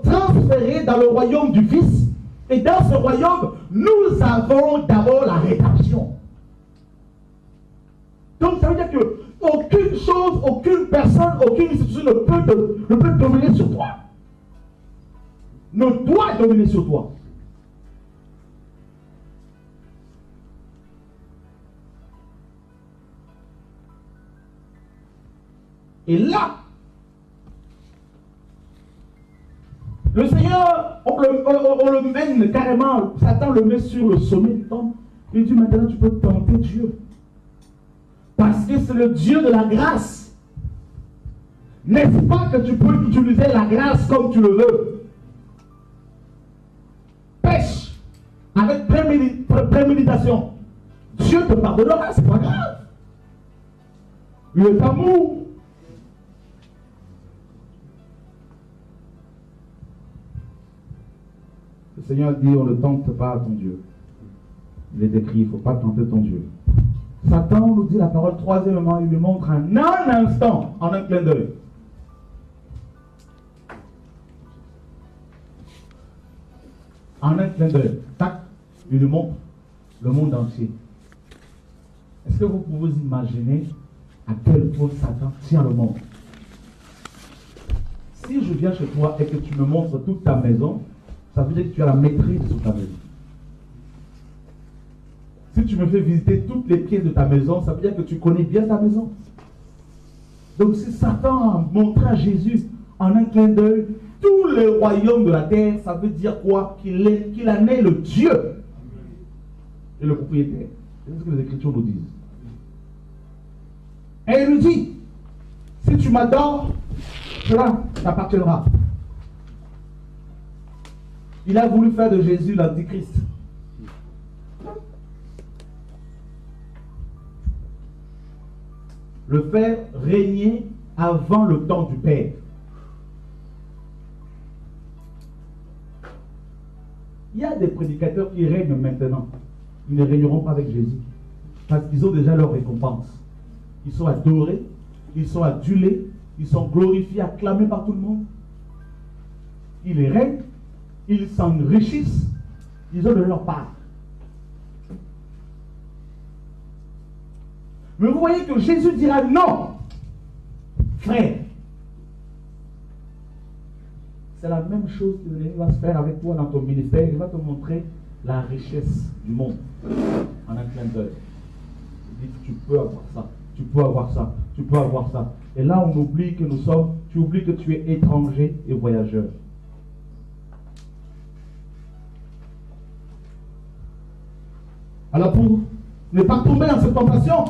transférés dans le royaume du Fils. Et dans ce royaume, nous avons d'abord la rédemption. Donc, ça veut dire que aucune chose, aucune personne, aucune institution ne peut dominer sur toi. Ne doit dominer sur toi. Et là, le Seigneur, on le mène carrément, Satan le met sur le sommet du temple. Il dit maintenant tu peux tenter Dieu. Parce que c'est le Dieu de la grâce. N'est-ce pas que tu peux utiliser la grâce comme tu le veux? Pêche avec préméditation. Dieu te pardonnera, c'est pas grave. Il est amour. Le Seigneur dit, on ne tente pas ton Dieu. Il est écrit, il ne faut pas tenter ton Dieu. Satan nous dit la parole, troisièmement, il lui montre en un instant, en un clin d'œil. En un clin d'œil, tac, il lui montre le monde entier. Est-ce que vous pouvez imaginer à quel point Satan tient le monde? Si je viens chez toi et que tu me montres toute ta maison, ça veut dire que tu as la maîtrise sur ta maison. Si tu me fais visiter toutes les pièces de ta maison, ça veut dire que tu connais bien ta maison. Donc si Satan a montré à Jésus en un clin d'œil tous les royaumes de la terre, ça veut dire quoi? Qu'il en est le Dieu et le propriétaire. C'est ce que les Écritures nous disent. Et il nous dit, si tu m'adores, cela t'appartiendra. Il a voulu faire de Jésus l'Antichrist. Le faire régner avant le temps du Père. Il y a des prédicateurs qui règnent maintenant. Ils ne régneront pas avec Jésus. Parce qu'ils ont déjà leur récompense. Ils sont adorés, ils sont adulés, ils sont glorifiés, acclamés par tout le monde. Ils règnent, ils s'enrichissent, ils ont de leur part. Mais vous voyez que Jésus dira non, frère. C'est la même chose que l'ennemi va se faire avec toi dans ton ministère. Il va te montrer la richesse du monde en un clin d'œil. Il dit, tu peux avoir ça, tu peux avoir ça, tu peux avoir ça. Et là, on oublie que tu oublies que tu es étranger et voyageur. Alors pour ne pas tomber dans cette tentation,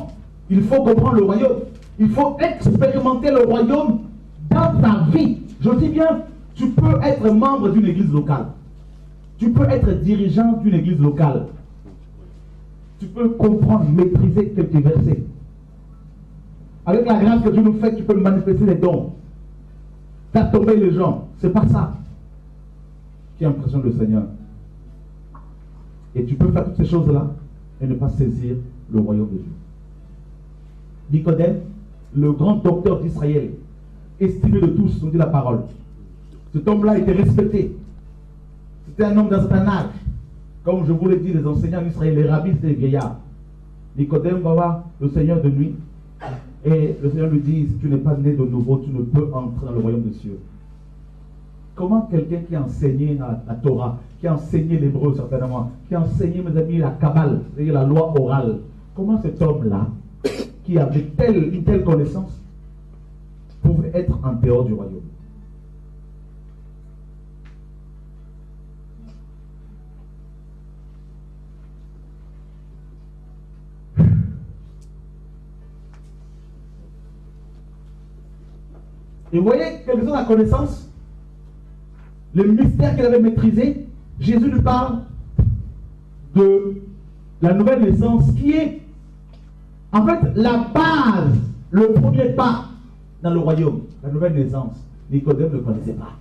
il faut comprendre le royaume. Il faut expérimenter le royaume dans ta vie. Je dis bien, tu peux être membre d'une église locale. Tu peux être dirigeant d'une église locale. Tu peux comprendre, maîtriser quelques versets. Avec la grâce que Dieu nous fait, tu peux manifester les dons. Faire tomber les gens. C'est pas ça qui impressionne le Seigneur. Et tu peux faire toutes ces choses-là et ne pas saisir le royaume de Dieu. Nicodème, le grand docteur d'Israël, estimé de tous, on dit la parole. Cet homme-là était respecté. C'était un homme d'un certain âge. Comme je vous l'ai dit, les enseignants en Israël, les rabbis, c'était les vieillards. Nicodème va voir le Seigneur de nuit. Et le Seigneur lui dit, si tu n'es pas né de nouveau, tu ne peux entrer dans le royaume des cieux. Comment quelqu'un qui a enseigné la Torah, qui a enseigné l'hébreu certainement, qui a enseigné, mes amis, la Kabbale, c'est-à-dire la loi orale, comment cet homme-là, qui avait une telle connaissance, pouvait être en dehors du royaume? Et vous voyez, quelle est la connaissance, le mystère qu'il avait maîtrisé. Jésus lui parle de la nouvelle naissance qui est en fait la base, le premier pas dans le royaume, la nouvelle naissance. Nicodème ne connaissait pas.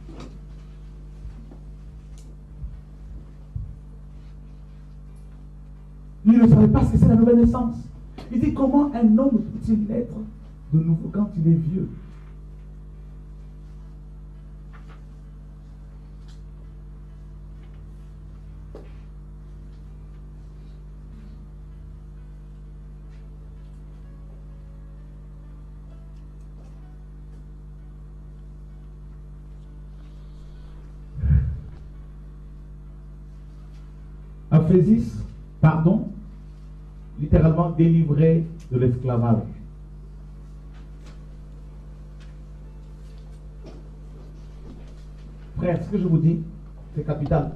Il ne savait pas ce que c'est la nouvelle naissance. Il dit, comment un homme peut-il naître de nouveau quand il est vieux? Aphésis, pardon, littéralement délivré de l'esclavage. Frère, ce que je vous dis, c'est capital.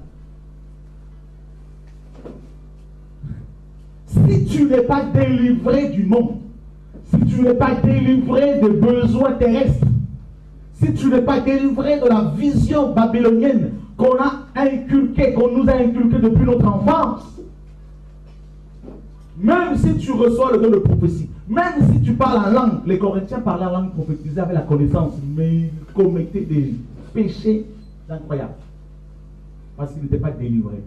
Si tu n'es pas délivré du monde, si tu n'es pas délivré des besoins terrestres, si tu n'es pas délivré de la vision babylonienne qu'on a inculquée, qu'on nous a inculquée depuis notre enfance, même si tu reçois le don de prophétie, même si tu parles en langue, les Corinthiens parlaient en langue prophétisée avec la connaissance, mais ils commettaient des péchés incroyables parce qu'ils n'étaient pas délivrés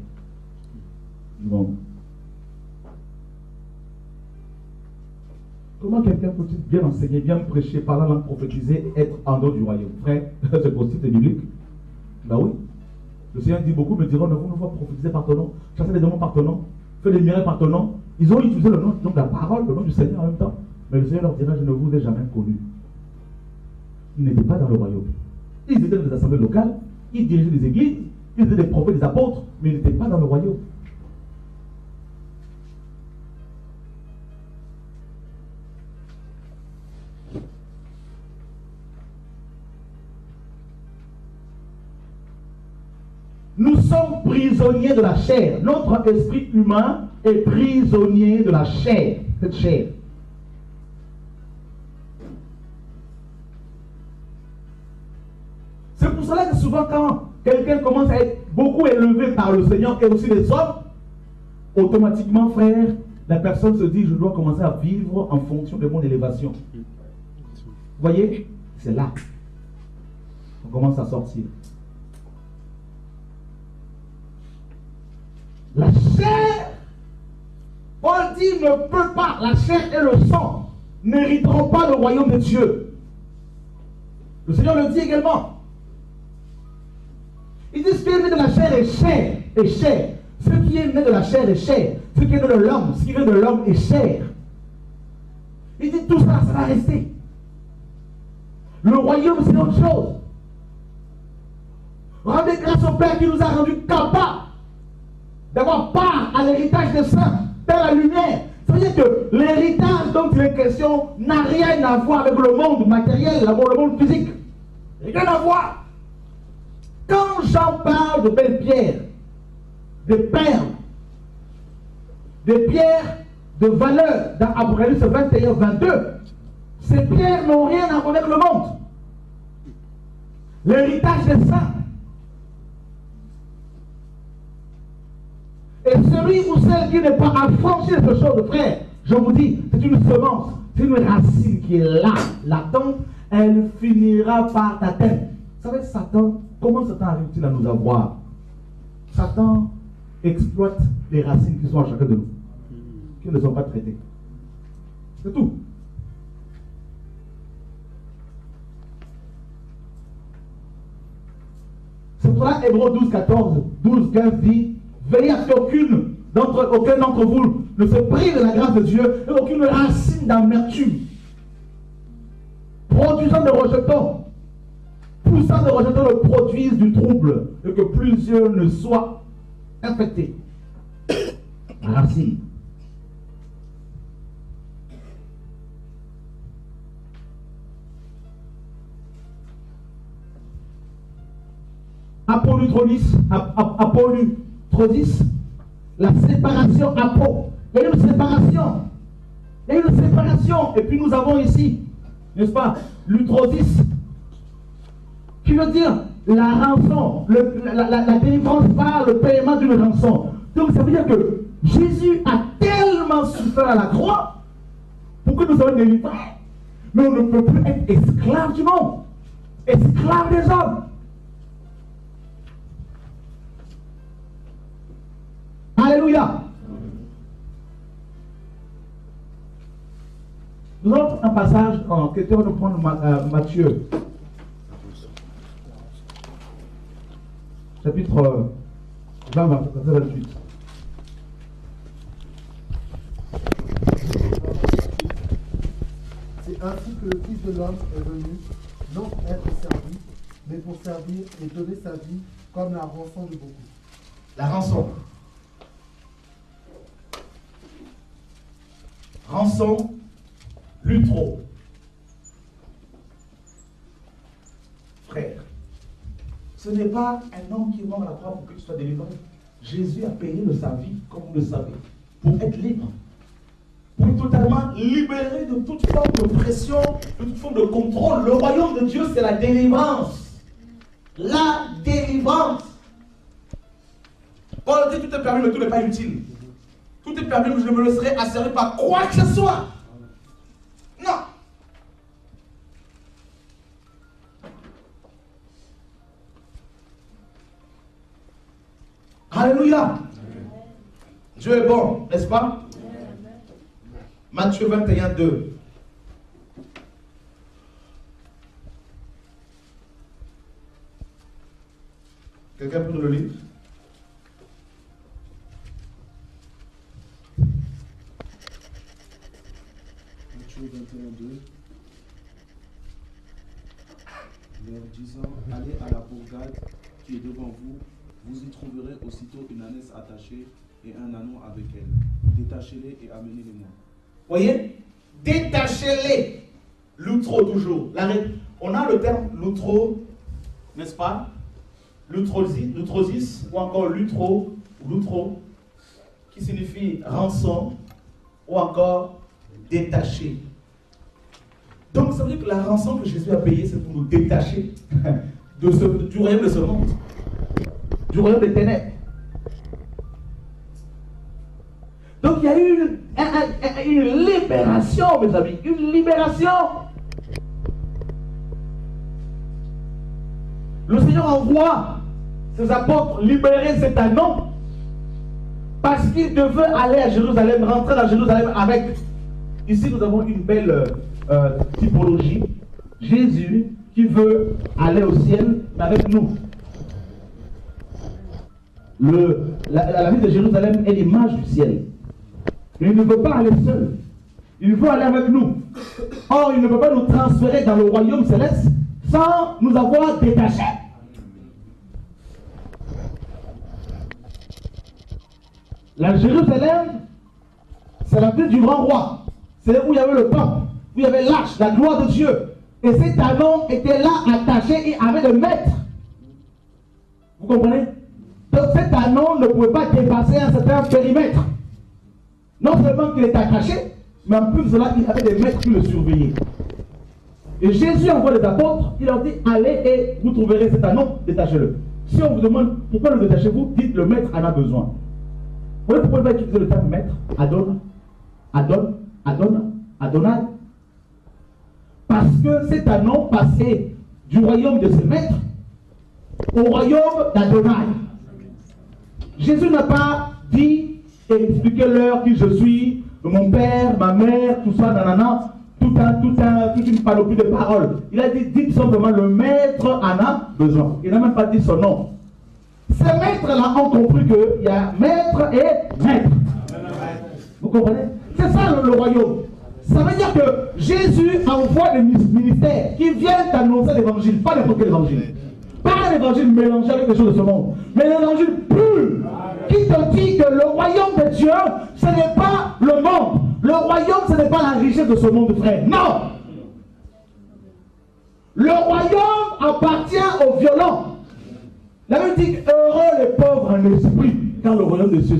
du monde. Comment quelqu'un peut-il bien enseigner, bien prêcher, parler en langue prophétisée, être en dehors du royaume? Frère, c'est possible, c'est biblique. Ben oui. Le Seigneur dit, beaucoup me diront, nous ne voulons prophétiser par ton nom, chasser les démons par ton nom, faire des miracles par ton nom. Ils ont utilisé le nom, donc la parole, le nom du Seigneur en même temps. Mais le Seigneur leur dira, je ne vous ai jamais connu. Ils n'étaient pas dans le royaume. Ils étaient dans des assemblées locales, ils dirigeaient des églises, ils étaient des prophètes, des apôtres, mais ils n'étaient pas dans le royaume. Nous sommes prisonniers de la chair. Notre esprit humain est prisonnier de la chair. Cette chair. C'est pour cela que souvent quand quelqu'un commence à être beaucoup élevé par le Seigneur et aussi les hommes, automatiquement, frère, la personne se dit, je dois commencer à vivre en fonction de mon élévation. Vous voyez? C'est là. On commence à sortir. La chair, Paul dit, ne peut pas, la chair et le sang n'hériteront pas le royaume de Dieu. Le Seigneur le dit également. Il dit, ce qui est né de la chair est chair, est chair. Ce qui est né de la chair est chair. Ce qui est né de l'homme, ce qui vient de l'homme est chair. Il dit, tout ça, ça va rester. Le royaume, c'est autre chose. Rendez grâce au Père qui nous a rendus capables d'avoir part à l'héritage des saints, dans la lumière. Ça veut dire que l'héritage dont il est question n'a rien à voir avec le monde matériel, le monde physique. Rien à voir. Quand Jean parle de belles pierres, des perles, des pierres de valeur dans Apocalypse 21, 22, ces pierres n'ont rien à voir avec le monde. L'héritage des saints. Et celui ou celle qui n'est pas affranchi de ce chose, frère, je vous dis, c'est une semence, c'est une racine qui est là, latente, elle finira par t'atteindre. Vous savez, Satan, comment Satan arrive-t-il à nous avoir? Satan exploite les racines qui sont à chacun de nous, qui ne sont pas traitées. C'est tout. C'est pour ça Hébreux 12, 14, 12, 15 dit, veillez à ce qu'aucun d'entre vous ne se prive de la grâce de Dieu et aucune racine d'amertume, produisant de rejetons, poussant de rejetons ne produisent du trouble et que plusieurs ne soient infectés. La racine. Apollutrosis, la séparation apo. Il y a une séparation. Il y a une séparation. Et puis nous avons ici, n'est-ce pas, l'utrosis, qui veut dire la rançon, la délivrance par le paiement d'une rançon. Donc ça veut dire que Jésus a tellement souffert à la croix pour que nous soyons délivrés. Mais on ne peut plus être esclave du monde, esclave des hommes. Alléluia. Nous allons prendre un passage en quelqu'un va nous prendre Matthieu. Chapitre 20, verset 28. C'est ainsi que le Fils de l'homme est venu, non pour être servi, mais pour servir et donner sa vie comme la rançon de beaucoup. La rançon. Rançon, l'utro. Frère, ce n'est pas un homme qui est mort à la croix pour que tu sois délivré. Jésus a payé de sa vie, comme vous le savez, pour être libre. Pour être totalement libéré de toute forme de pression, de toute forme de contrôle. Le royaume de Dieu, c'est la délivrance. La délivrance. Paul dit tout est permis, mais tout n'est pas utile. Tout est permis, mais je ne me laisserai asservir par quoi que ce soit. Non. Alléluia. Dieu est bon, n'est-ce pas? Matthieu 21, 2. Quelqu'un peut nous le lire? Matthieu 21, 2. Leur disant, allez à la bourgade qui est devant vous, vous y trouverez aussitôt une ânesse attachée et un anneau avec elle. Détachez-les et amenez-les-moi. Voyez, détachez-les. L'outro toujours. On a le terme l'outro, n'est-ce pas? L'outrosis, ou encore l'outro, qui signifie rançon, ou encore détaché. Donc ça veut dire que la rançon que Jésus a payée, c'est pour nous détacher du royaume de ce monde, du royaume des ténèbres. Donc il y a eu une libération, mes amis, une libération. Le Seigneur envoie ses apôtres libérer cet anneau parce qu'il devait aller à Jérusalem, rentrer dans Jérusalem avec. Ici nous avons une belle typologie. Jésus qui veut aller au ciel avec nous. La ville de Jérusalem est l'image du ciel. Il ne veut pas aller seul. Il veut aller avec nous. Or, il ne peut pas nous transférer dans le royaume céleste sans nous avoir détachés. La Jérusalem, c'est la ville du grand roi. C'est où il y avait le peuple, où il y avait l'arche, la gloire de Dieu. Et cet anneau était là, attaché et avait le maître. Vous comprenez? Donc cet anneau ne pouvait pas dépasser un certain périmètre. Non seulement qu'il était attaché, mais en plus de cela, il avait des maîtres qui le surveillaient. Et Jésus envoie les apôtres, il leur dit, allez et vous trouverez cet anneau, détachez-le. Si on vous demande pourquoi le détachez-vous, dites le maître en a besoin. Vous voyez pourquoi il va utiliser le terme maître? Adonai. Parce que cet anneau passait du royaume de ses maîtres au royaume d'Adonai. Jésus n'a pas dit et expliqué leur qui je suis, mon père, ma mère, tout ça, nanana, toute une panoplie de paroles. Il a dit, dites simplement le maître en a besoin. Il n'a même pas dit son nom. Ces maîtres-là ont compris qu'il y a maître et maître. Vous comprenez? C'est ça le royaume. Ça veut dire que Jésus envoie des ministères qui viennent annoncer l'évangile, pas n'importe quel évangile. Pas l'évangile mélangé avec les choses de ce monde, mais l'évangile pur qui te dit que le royaume de Dieu, ce n'est pas le monde. Le royaume, ce n'est pas la richesse de ce monde, frère. Non! Le royaume appartient aux violents. La Bible dit heureux les pauvres en esprit, car le royaume de Dieu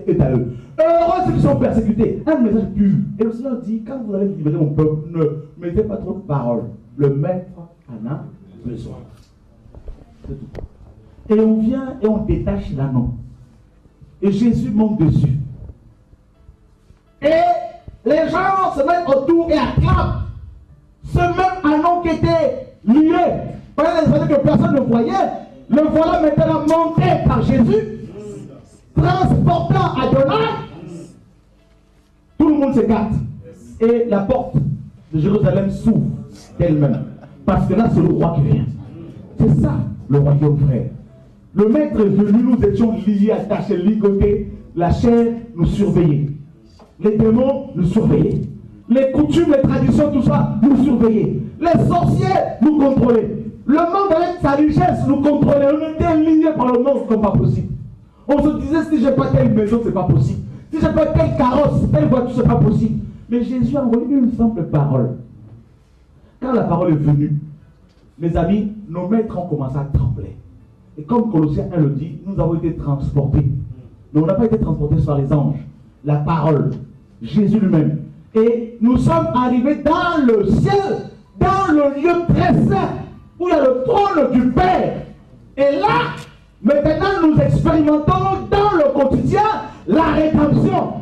est à eux. Heureux ceux qui sont persécutés. Un message pur. Et le Seigneur dit, quand vous allez libérer mon peuple, ne mettez pas trop de paroles. Le maître en a besoin. C'est tout. Et on vient et on détache l'anneau. Et Jésus monte dessus. Et les gens se mettent autour et acclament. Ce même anneau qui était lié pendant les années que personne ne voyait, le voilà maintenant monté par Jésus, transportant Adonai. Tout le monde s'écarte. Et la porte de Jérusalem s'ouvre d'elle-même. Parce que là, c'est le roi qui vient. C'est ça, le royaume, frère. Le maître est venu, nous étions liés, attachés, ligotés. La chair nous surveillait. Les démons nous surveillaient. Les coutumes, les traditions, tout ça, nous surveillaient. Les sorciers nous contrôlaient. Le monde avec sa richesse nous contrôlait. On était liés par le monde comme pas possible. On se disait, si je n'ai pas telle maison, c'est pas possible. Si je n'ai pas telle carrosse, telle voiture, c'est pas possible. Mais Jésus a envoyé une simple parole. Quand la parole est venue, mes amis, nos maîtres ont commencé à trembler. Et comme Colossiens 1 le dit, nous avons été transportés. Mais on n'a pas été transportés par les anges. La parole, Jésus lui-même. Et nous sommes arrivés dans le ciel, dans le lieu très saint, où il y a le trône du Père. Et là, maintenant nous expérimentons dans le quotidien la rédemption.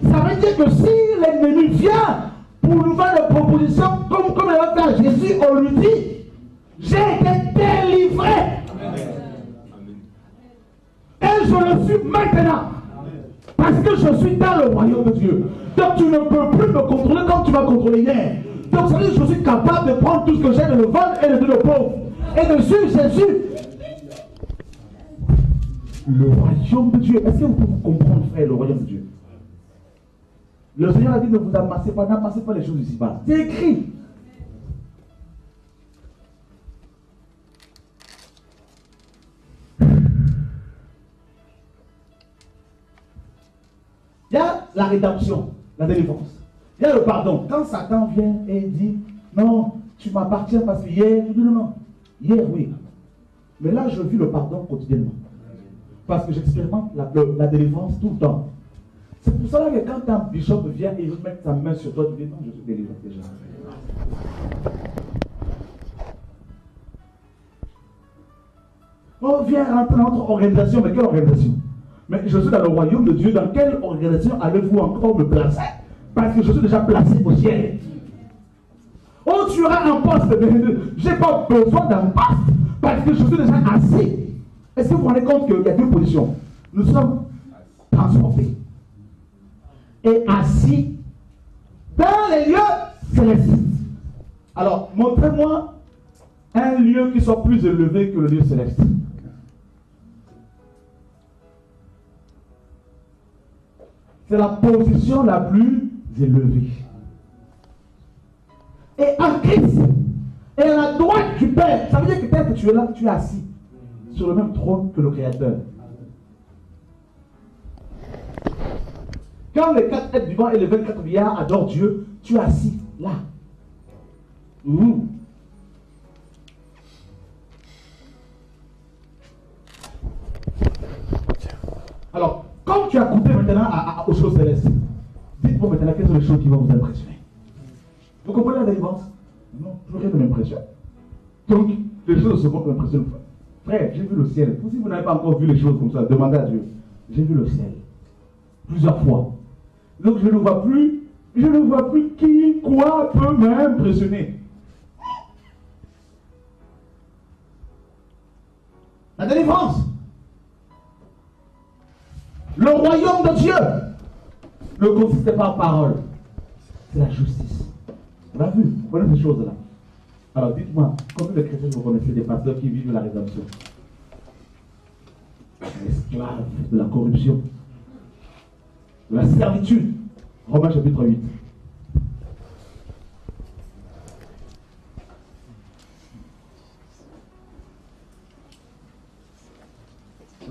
Ça veut dire que si l'ennemi vient pour nous faire des propositions, comme il a fait à Jésus, on lui dit, j'ai été délivré. Et je le suis maintenant. Parce que je suis dans le royaume de Dieu. Donc tu ne peux plus me contrôler comme tu m'as contrôlé hier. Donc ça veut dire que je suis capable de prendre tout ce que j'ai, de le vendre et de donner aux pauvres. Et de suivre Jésus. Le royaume de Dieu. Est-ce que vous pouvez comprendre, frère, le royaume de Dieu? Le Seigneur a dit, ne vous n'amassez pas les choses ici-bas. C'est écrit. la rédemption, la délivrance. Il y a le pardon. Quand Satan vient et dit, non, tu m'appartiens parce que hier, je dis non. Hier, oui. Mais là, je vis le pardon quotidiennement. Parce que j'expérimente la délivrance tout le temps. C'est pour cela que quand un bishop vient et veut mettre sa main sur toi, tu dis non, je suis délivré déjà. On vient rentrer dans notre organisation, mais quelle organisation? Mais je suis dans le royaume de Dieu, dans quelle organisation allez-vous encore me placer? Parce que je suis déjà placé au ciel. Oh, tu auras un poste, mais je n'ai pas besoin d'un poste, parce que je suis déjà assis. Est-ce que vous vous rendez compte qu'il y a deux positions? Nous sommes transportés et assis dans les lieux célestes. Alors, montrez-moi un lieu qui soit plus élevé que le lieu céleste. C'est la position la plus élevée. Et en Christ, et à la droite du Père, ça veut dire que tel que tu es là, tu es assis sur le même trône que le Créateur. Quand les 4 êtres vivants et les 24 milliards adorent Dieu, tu es assis là. Alors, comme tu as goûté maintenant aux choses célestes, dites-moi maintenant quelles sont les choses qui vont vous impressionner. Vous comprenez la délivrance? Non, plus rien ne m'impressionne. Donc, les choses se vont m'impressionner. Frère, j'ai vu le ciel. Si vous n'avez pas encore vu les choses comme ça, demandez à Dieu. J'ai vu le ciel. Plusieurs fois. Donc, je ne vois plus qui, quoi peut m'impressionner. La délivrance. Le royaume de Dieu ne consiste pas en parole. C'est la justice. On a vu, vous connaissez ces choses-là. Alors dites-moi, combien de chrétiens vous connaissez des pasteurs qui vivent la rédemption? Esclaves de la corruption, de la servitude. Romains chapitre 8.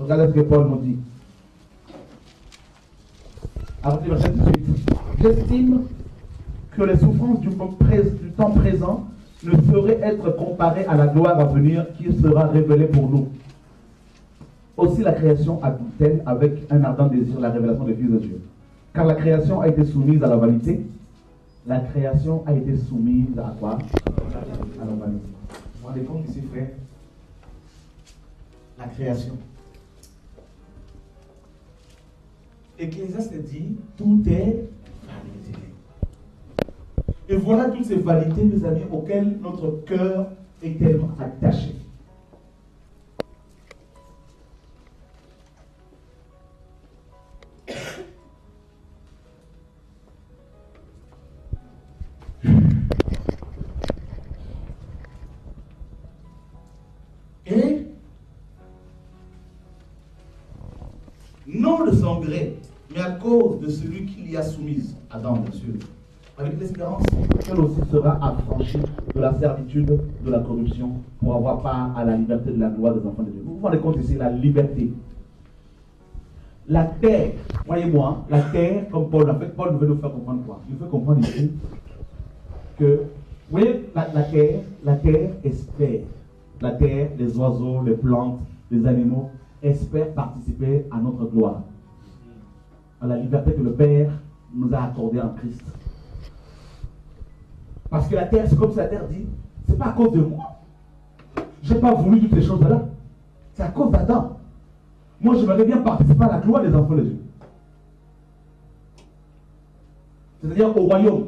Regardez ce que Paul nous dit. À partir du verset 18. J'estime que les souffrances du temps présent ne sauraient être comparées à la gloire à venir qui sera révélée pour nous. Aussi la création attend-elle avec un ardent désir la révélation des fils de Dieu. Car la création a été soumise à la vanité. La création a été soumise à quoi? À la vanité. Vous vous rendez compte ici, frère? La création. Ecclésiaste dit, tout est vanité. Et voilà toutes ces vanités, mes amis, auxquelles notre cœur est tellement attaché. Et non de son gré, mais à cause de celui qui l'y a soumise, Adam, bien sûr, avec l'espérance qu'elle aussi sera affranchie de la servitude, de la corruption, pour avoir part à la liberté de la gloire des enfants de Dieu. Vous vous rendez compte ici, la liberté. La terre, voyez-moi, la terre, comme Paul, en fait, Paul veut nous faire comprendre quoi? Il veut comprendre ici que, vous voyez, la terre espère. La terre, les oiseaux, les plantes, les animaux espèrent participer à notre gloire, à la liberté que le Père nous a accordée en Christ. Parce que la terre, c'est comme si la terre dit, c'est pas à cause de moi. Je n'ai pas voulu toutes ces choses-là. C'est à cause d'Adam. Moi, j'aimerais bien participer à la gloire des enfants de Dieu. C'est-à-dire au royaume.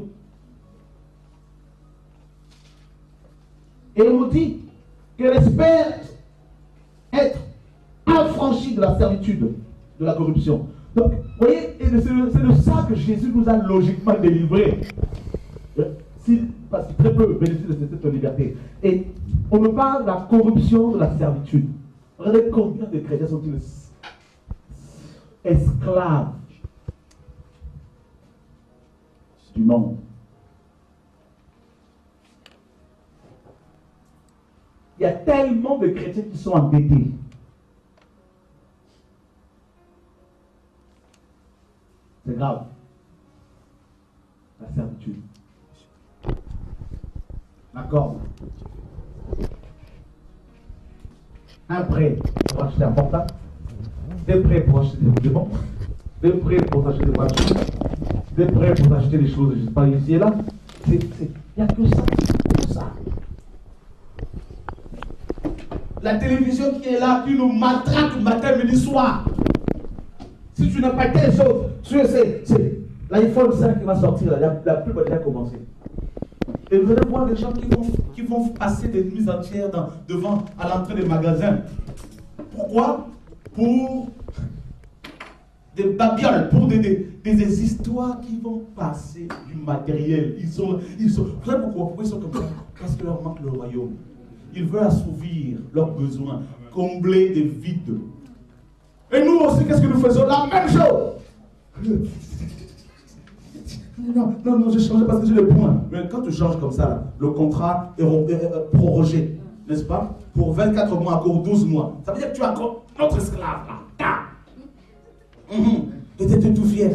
Et on nous dit qu'elle espère être affranchie de la servitude, de la corruption. Donc, vous voyez, c'est de ça que Jésus nous a logiquement délivrés. Parce que très peu bénéficient de cette liberté. Et on me parle de la corruption, de la servitude. Regardez combien de chrétiens sont-ils esclaves du monde. Il y a tellement de chrétiens qui sont endettés. C'est grave. La servitude. La corde. Un prêt pour acheter un portable. Des prêts pour acheter des montres. Des prêts pour acheter des voitures. Des prêts pour acheter des choses, je ne sais pas, ici et là. Il n'y a que ça. Que ça. La télévision qui est là, qui nous maltraite matin, midi, soir. Si tu n'as pas telle chose, c'est l'iPhone 5 qui va sortir, la pub va déjà commencer. Et vous allez voir des gens qui vont passer des nuits entières devant, à l'entrée des magasins. Pourquoi? Pour des babioles, pour des histoires qui vont passer du matériel. Vous savez pourquoi ils sont comme ça? Parce que leur manque le royaume. Ils veulent assouvir leurs besoins, combler des vides. Et nous aussi, qu'est-ce que nous faisons? La même chose. Non, j'ai changé parce que j'ai le point. Mais quand tu changes comme ça, le contrat est prorogé, n'est-ce pas? Pour 24 mois, encore 12 mois. Ça veut dire que tu as encore notre esclave là. Et tu étais tout fier.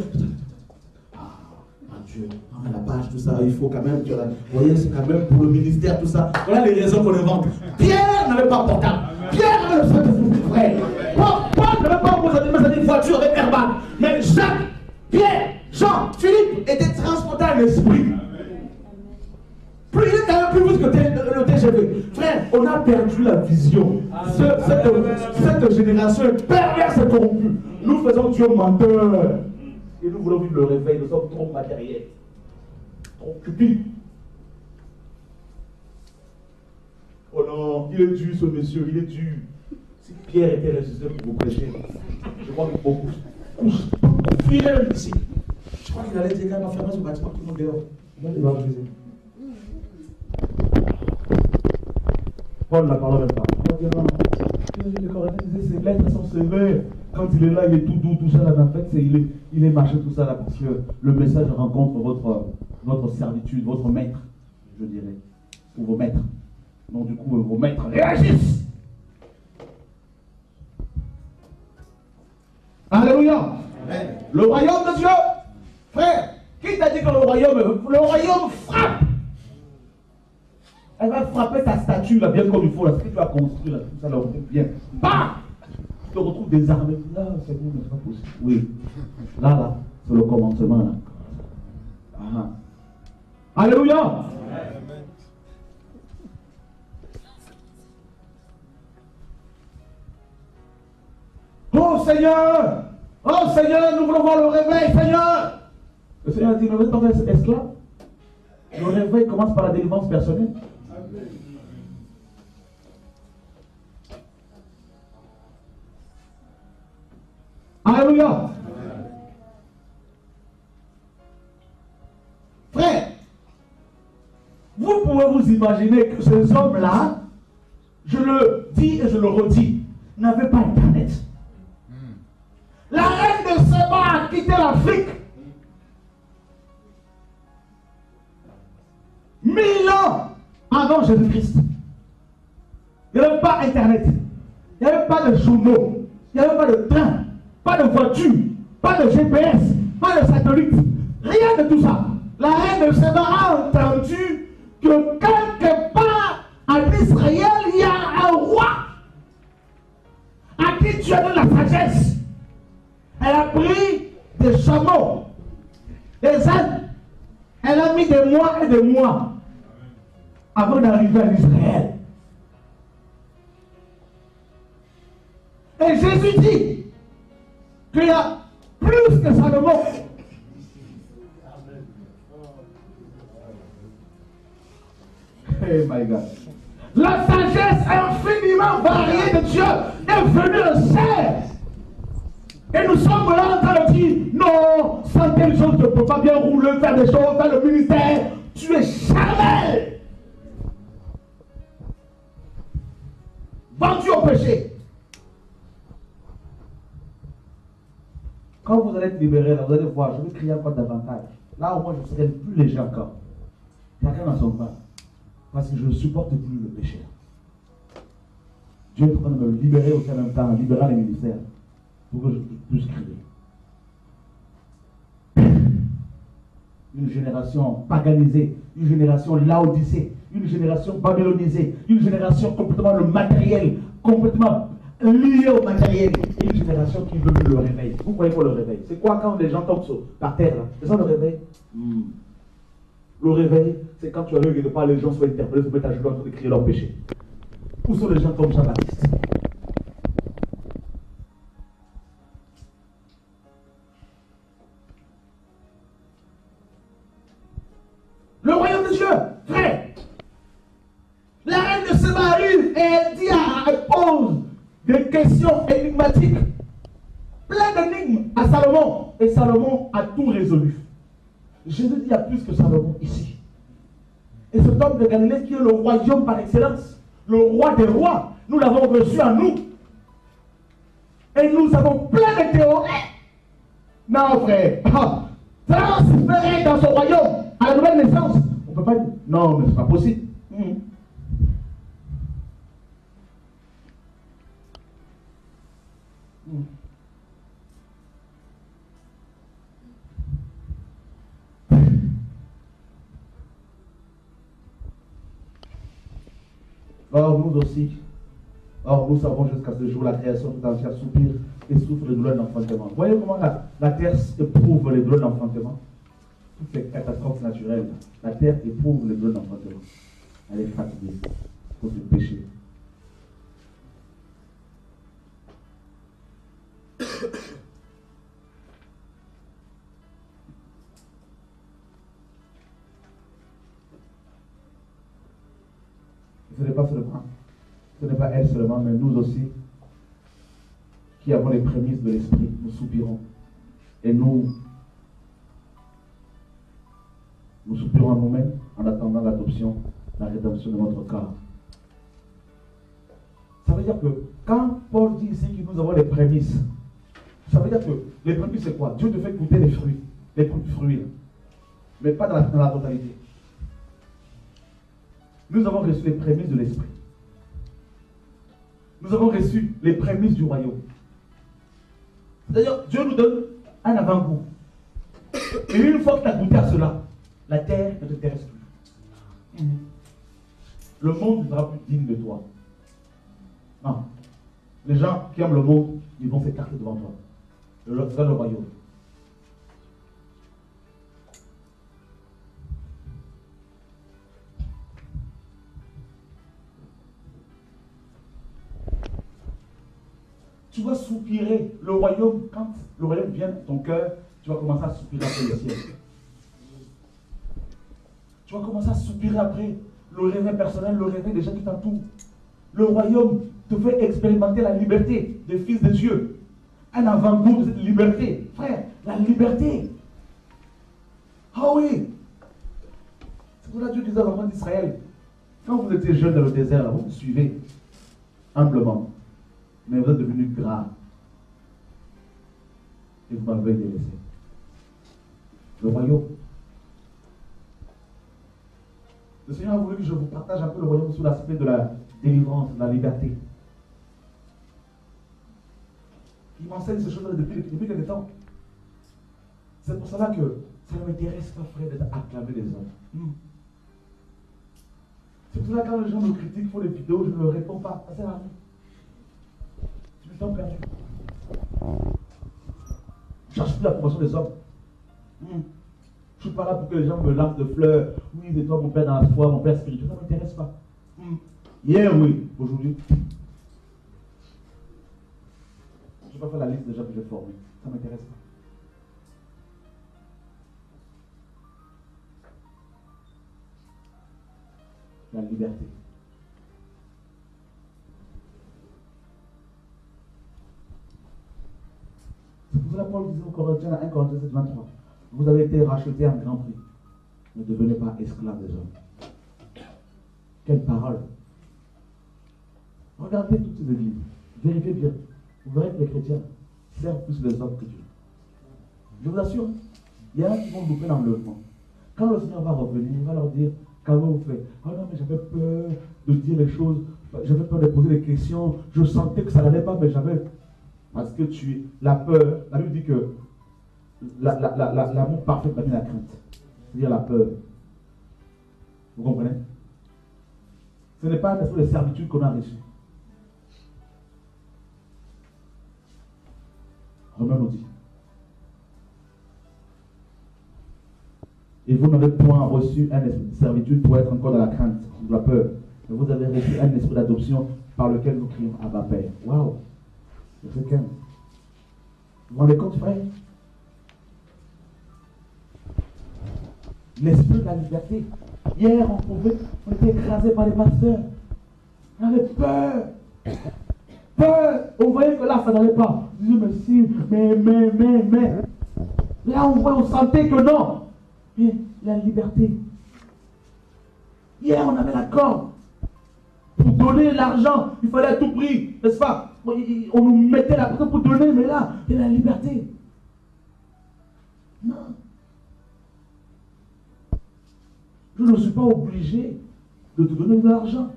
Dieu, la page, tout ça, il faut quand même que vous voyez, c'est quand même pour le ministère, tout ça. Voilà les raisons qu'on invente. Pierre n'avait pas portable. Pierre avait le sang de frère. Paul n'avait pas posé des voitures avec airbag. Mais Jacques, Pierre, Jean, Philippe étaient transportés à l'esprit. Plus il est quand même plus vite que le TGV. Frère, on a perdu la vision. Cette génération est perverse et corrompue. Nous faisons Dieu menteur. Et nous voulons vivre le réveil, nous sommes trop matériels, trop cupides. Oh non, il est dur ce monsieur, il est dur. Si Pierre était ressuscité pour vous prêcher, je crois que beaucoup fuiraient ici. Je crois qu'il allait dire qu'il va fermer ce bâtiment, tout le monde dehors. Il va évangéliser. Paul n'a parlé même pas. Les Corinthiens disaient ses lettres sont sévères. Quand il est là, il est tout doux, tout ça là. En fait, il est marché tout ça là parce que le message rencontre votre servitude, votre maître, je dirais, ou vos maîtres. Donc du coup, vos maîtres réagissent. Alléluia. Amen. Le royaume de Dieu, frère, qui t'a dit que le royaume frappe? Elle va frapper ta statue là, bien comme il faut, là, ce que tu as construit là, tout ça là, bien. Bam! Tu te retrouves désarmé. Là, c'est bon, mais c'est pas possible. Oui. Là, c'est le commencement là. Ah. Alléluia! Amen. Oh Seigneur, nous voulons voir le réveil, Seigneur! Le Seigneur a dit, ne vous êtes pas esclave. Le réveil commence par la délivrance personnelle. Alléluia. Frère, vous pouvez vous imaginer que ces hommes-là, je le dis et je le redis, n'avaient pas Internet. La reine de Séba a quitté l'Afrique 1000 ans avant Jésus-Christ. Il n'y avait pas Internet, il n'y avait pas de journaux, il n'y avait pas de train, pas de voiture, pas de GPS, pas de satellite, rien de tout ça. La reine de Séba a entendu que quelque part en Israël, il y a un roi à qui Dieu donne la sagesse. Elle a pris des chameaux, des ânes. Elle a mis des mois et des mois avant d'arriver en Israël. Et Jésus dit qu'il y a plus que Salomon. Hey my God. La sagesse infiniment variée de Dieu est venue au ciel. Et nous sommes là en train de dire, non, sans telle chose, tu ne peux pas bien rouler, faire des choses, faire le ministère. Tu es charnel. Vendu au péché. Quand vous allez être libéré, là, vous allez voir, je vais crier encore davantage. Là, au moins, je serai plus léger encore. Chacun dans son pain. Parce que je ne supporte plus le péché. Dieu est en train de me libérer au même temps, libérer les ministères. Pour que je puisse crier. une génération paganisée, une génération laodicée, une génération babylonisée, une génération complètement le matériel, complètement liée au matériel, et une génération qui veut le réveil. Vous croyez quoi le réveil? C'est quoi quand les gens tombent par terre? C'est ça le réveil? Le réveil, c'est quand tu arrives quelque part, les gens sont interpellés, se mettent à genoux en train de crier leur péché. Où sont les gens comme Jean-Baptiste? Le royaume de Dieu, frère. La reine de Séba arrive et elle dit, elle pose des questions énigmatiques, plein d'énigmes à Salomon. Et Salomon a tout résolu. Jésus dit, il y a plus que Salomon ici. Et cet homme de Galilée qui est le royaume par excellence, le roi des rois, nous l'avons reçu à nous. Et nous avons plein de théories. Non, frère. Ça se ferait dans son royaume, à la nouvelle naissance. On ne peut pas dire, non, mais ce n'est pas possible. Or, nous aussi, nous savons jusqu'à ce jour la création tout entière soupire et souffre de douleurs d'enfantement. Vous voyez comment la terre éprouve les douleurs d'enfantement? Toutes ces catastrophes naturelles, la terre éprouve les douleurs d'enfantement. Elle est fatiguée à cause du péché. Ce n'est pas elle seulement, mais nous aussi, qui avons les prémices de l'esprit, nous soupirons. Et nous soupirons nous-mêmes en attendant l'adoption, la rédemption de notre corps. Ça veut dire que quand Paul dit ici que nous avons les prémices, ça veut dire que les prémices c'est quoi? Dieu te fait goûter les fruits, mais pas dans la totalité. Nous avons reçu les prémices de l'esprit. Nous avons reçu les prémices du royaume. C'est-à-dire, Dieu nous donne un avant-goût. Et une fois que tu as goûté à cela, la terre ne t'intéresse plus. Le monde ne sera plus digne de toi. Non. Les gens qui aiment le monde, ils vont s'écarter devant toi. Dans le royaume. Tu vas soupirer le royaume. Quand le royaume vient dans ton cœur, tu vas commencer à soupirer après le ciel. Tu vas commencer à soupirer après le réveil personnel, le réveil des gens qui t'entourent. Le royaume te fait expérimenter la liberté des fils de Dieu. Un avant-goût de cette liberté. Frère, la liberté. Ah oui. C'est pour ça que Dieu disait aux enfants d'Israël, quand vous étiez jeunes dans le désert, là, vous me suivez humblement. Mais vous êtes devenus gras. Et vous m'avez délaissé. Le royaume. Le Seigneur a voulu que je vous partage un peu le royaume sous l'aspect de la délivrance, de la liberté. Il m'enseigne ces choses-là depuis quelque temps. C'est pour cela que ça ne m'intéresse pas, frère, d'être acclamé des hommes. C'est pour cela que quand les gens me critiquent, font des vidéos, je ne leur réponds pas. Ça sert à rien. Perdu. Je cherche plus la promotion des hommes. Je ne suis pas là pour que les gens me lancent de fleurs. Oui, c'est toi mon père dans la foi, mon père spirituel. Ça ne m'intéresse pas. Hier, oui. Aujourd'hui. Je ne vais pas faire la liste des gens que j'ai formés. Ça ne m'intéresse pas. La liberté. C'est pour cela que Paul disait aux Corinthiens, 1 Corinthiens 7, 23, vous avez été rachetés à un grand prix. Ne devenez pas esclaves des hommes. Quelle parole! Regardez toutes ces églises. Vérifiez bien. Vous verrez que les chrétiens servent plus les hommes que Dieu. Je vous assure, il y en a qui vont louper l'enlèvement. Quand le Seigneur va revenir, il va leur dire, qu'avez-vous fait? Oh non, mais j'avais peur de dire les choses, j'avais peur de poser des questions, je sentais que ça n'allait pas, mais j'avais... Parce que la peur, la Bible dit que l'amour parfait mène la crainte. c'est-à-dire la peur. Vous comprenez? Ce n'est pas un esprit de servitude qu'on a reçu. Romains nous dit. Et vous n'avez point reçu un esprit de servitude pour être encore dans la crainte, de la peur. Mais vous avez reçu un esprit d'adoption par lequel nous crions Abba Père. Waouh! C'est calme. Vous vous rendez compte, frère? L'esprit de la liberté. Hier, on était écrasé par les pasteurs. On avait peur. Peur. On voyait que là, ça n'allait pas. On disait, mais si, mais. Là, on sentait que non. Mais la liberté. Hier, on avait l'accord. Pour donner l'argent, il fallait à tout prix. N'est-ce pas? On nous mettait la pression pour donner, mais là, il y a la liberté. Non. Je ne suis pas obligé de te donner de l'argent.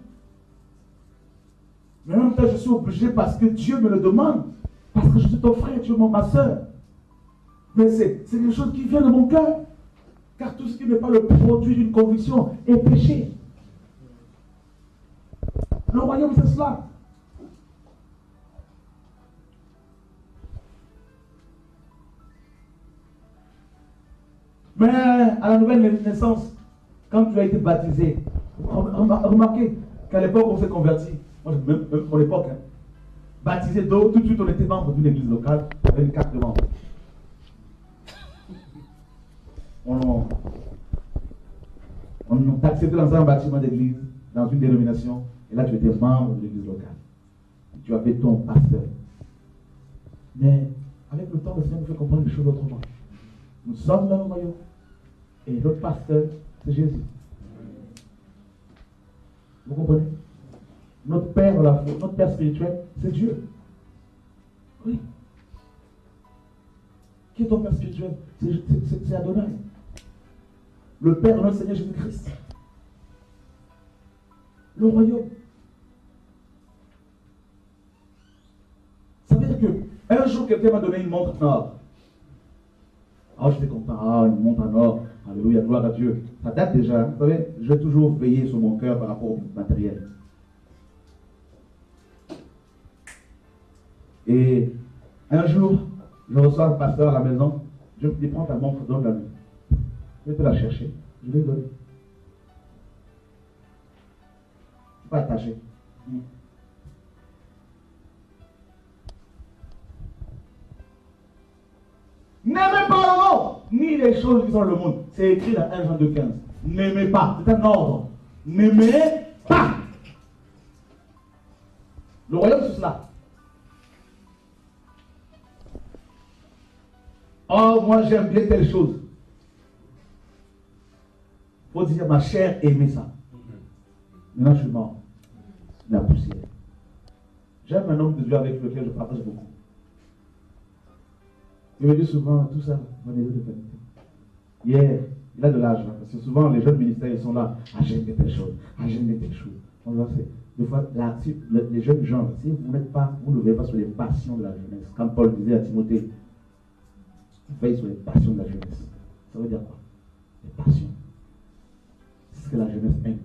Mais en même temps, je suis obligé parce que Dieu me le demande. Parce que je suis ton frère, tu es ma soeur. Mais c'est quelque chose qui vient de mon cœur. Car tout ce qui n'est pas le produit d'une conviction est péché. Le royaume, c'est cela. Mais à la nouvelle naissance, quand tu as été baptisé, remarquez qu'à l'époque on s'est converti, moi même pour l'époque, baptisé d'eau, tout de suite on était membre d'une église locale, avec une carte de membre. On t'a accepté dans un bâtiment d'église, dans une dénomination, et là tu étais membre de l'église locale. Tu avais ton pasteur. Mais avec le temps, le Seigneur nous fait comprendre les choses autrement. Nous sommes dans le royaume, et notre pasteur, c'est Jésus. Vous comprenez? Notre Père, notre Père spirituel, c'est Dieu. Oui. Qui est ton Père spirituel? C'est Adonai. Le Père de notre Seigneur Jésus-Christ. Le royaume. Ça veut dire que un jour, quelqu'un m'a donné une montre en or. Ah, j'étais content. Ah, une montre en or. Alléluia, gloire à Dieu. Ça date déjà. Vous savez, j'ai toujours veillé sur mon cœur par rapport au matériel. Et un jour, je reçois un pasteur à la maison. Je me dis, prends ta montre, donne-la lui. Je vais te la chercher. Je vais donner. Pas attaché. N'aimez pas le monde, ni les choses qui sont dans le monde. C'est écrit dans 1 Jean 2,15. N'aimez pas. C'est un ordre. N'aimez pas. Le royaume, c'est cela. Oh, moi j'aime bien telle chose. Il faut dire, ma chair aimait ça. Maintenant, je suis mort. La poussière. J'aime un homme de Dieu avec lequel je partage beaucoup. Il me dit souvent, tout ça, mon de vanité. Hier, il a de l'âge, parce que souvent les jeunes ministères, ils sont là. Ah, j'aime bien telle chose. Ah, j'aime bien telle chose. Des fois, là, les jeunes gens, si vous n'êtes pas, vous ne veillez pas sur les passions de la jeunesse. Quand Paul disait à Timothée, veille sur les passions de la jeunesse. Ça veut dire quoi? Les passions. C'est ce que la jeunesse aime.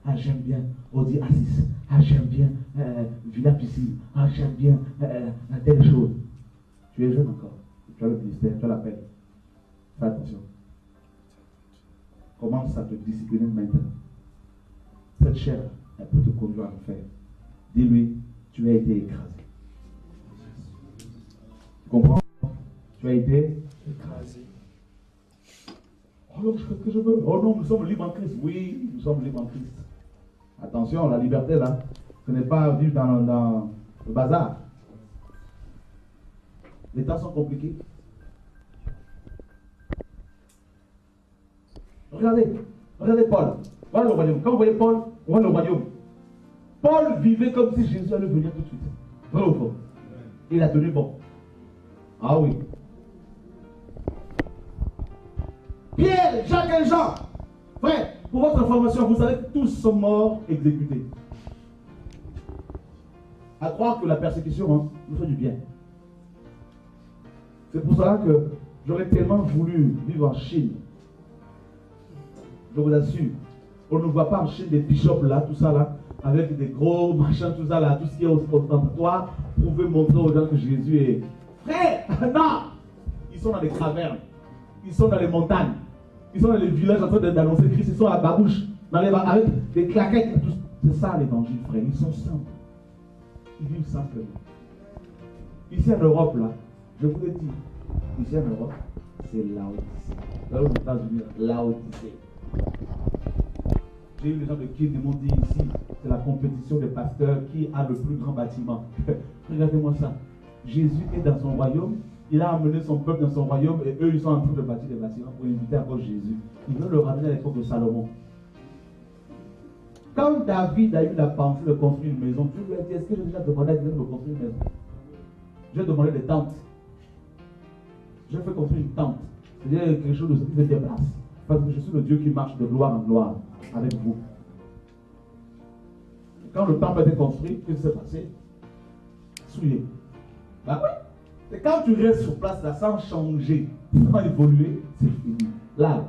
Ah, j'aime bien Audi Assis. Ah, j'aime bien Villa Piscine. Ah, j'aime bien telle chose. Tu es jeune encore. Tu as le ministère, tu as l'appel. Fais attention. Commence à te discipliner maintenant. Cette chair, elle peut te conduire à l'enfer. Dis-lui, tu as été écrasé. Tu comprends? Tu as été écrasé. Oh non, je fais ce que je veux. Oh non, nous sommes libres en Christ. Oui, nous sommes libres en Christ. Attention, la liberté là, ce n'est pas vivre dans le bazar. Les temps sont compliqués. Regardez Paul. Voilà le royaume. Quand vous voyez Paul, on voit le royaume. Paul vivait comme si Jésus allait venir tout de suite. Vrai ou faux? Il a tenu bon. Ah oui. Pierre, Jacques et Jean. Frère, pour votre information, vous savez que tous sont morts exécutés. À croire que la persécution nous fait du bien. C'est pour cela que j'aurais tellement voulu vivre en Chine. Je vous assure. On ne voit pas marcher des bishops là, tout ça là, avec des gros machins, tout ça là, tout ce qui est ostentatoire, pour montrer aux gens que Jésus est. Frère, non! Ils sont dans les cavernes, ils sont dans les montagnes, ils sont dans les villages en train d'annoncer Christ, ils sont à Babouche, avec des claquettes et tout. C'est ça l'évangile, frère. Ils sont simples. Ils vivent simplement. Ici en Europe, là, je vous le dis, ici en Europe, c'est Laodicée. Là aux États-Unis, Laodicée. J'ai eu des gens de qui m'ont dit ici, c'est la compétition des pasteurs qui a le plus grand bâtiment. Regardez-moi ça. Jésus est dans son royaume, il a amené son peuple dans son royaume et eux ils sont en train de bâtir des bâtiments pour inviter encore Jésus. Ils veulent le ramener à l'époque de Salomon. Quand David a eu la pensée de construire une maison, Dieu lui a dit, est-ce que j'ai déjà demandé à Dieu de me construire une maison? J'ai demandé des tentes. Je fais construire une tente. C'est-à-dire quelque chose qui se déplace. Parce que je suis le Dieu qui marche de gloire en gloire avec vous. Et quand le temple a été construit, qu'est-ce qui s'est passé? Souillé. Bah oui. C'est quand tu restes sur place là sans changer, sans évoluer, c'est fini. Là,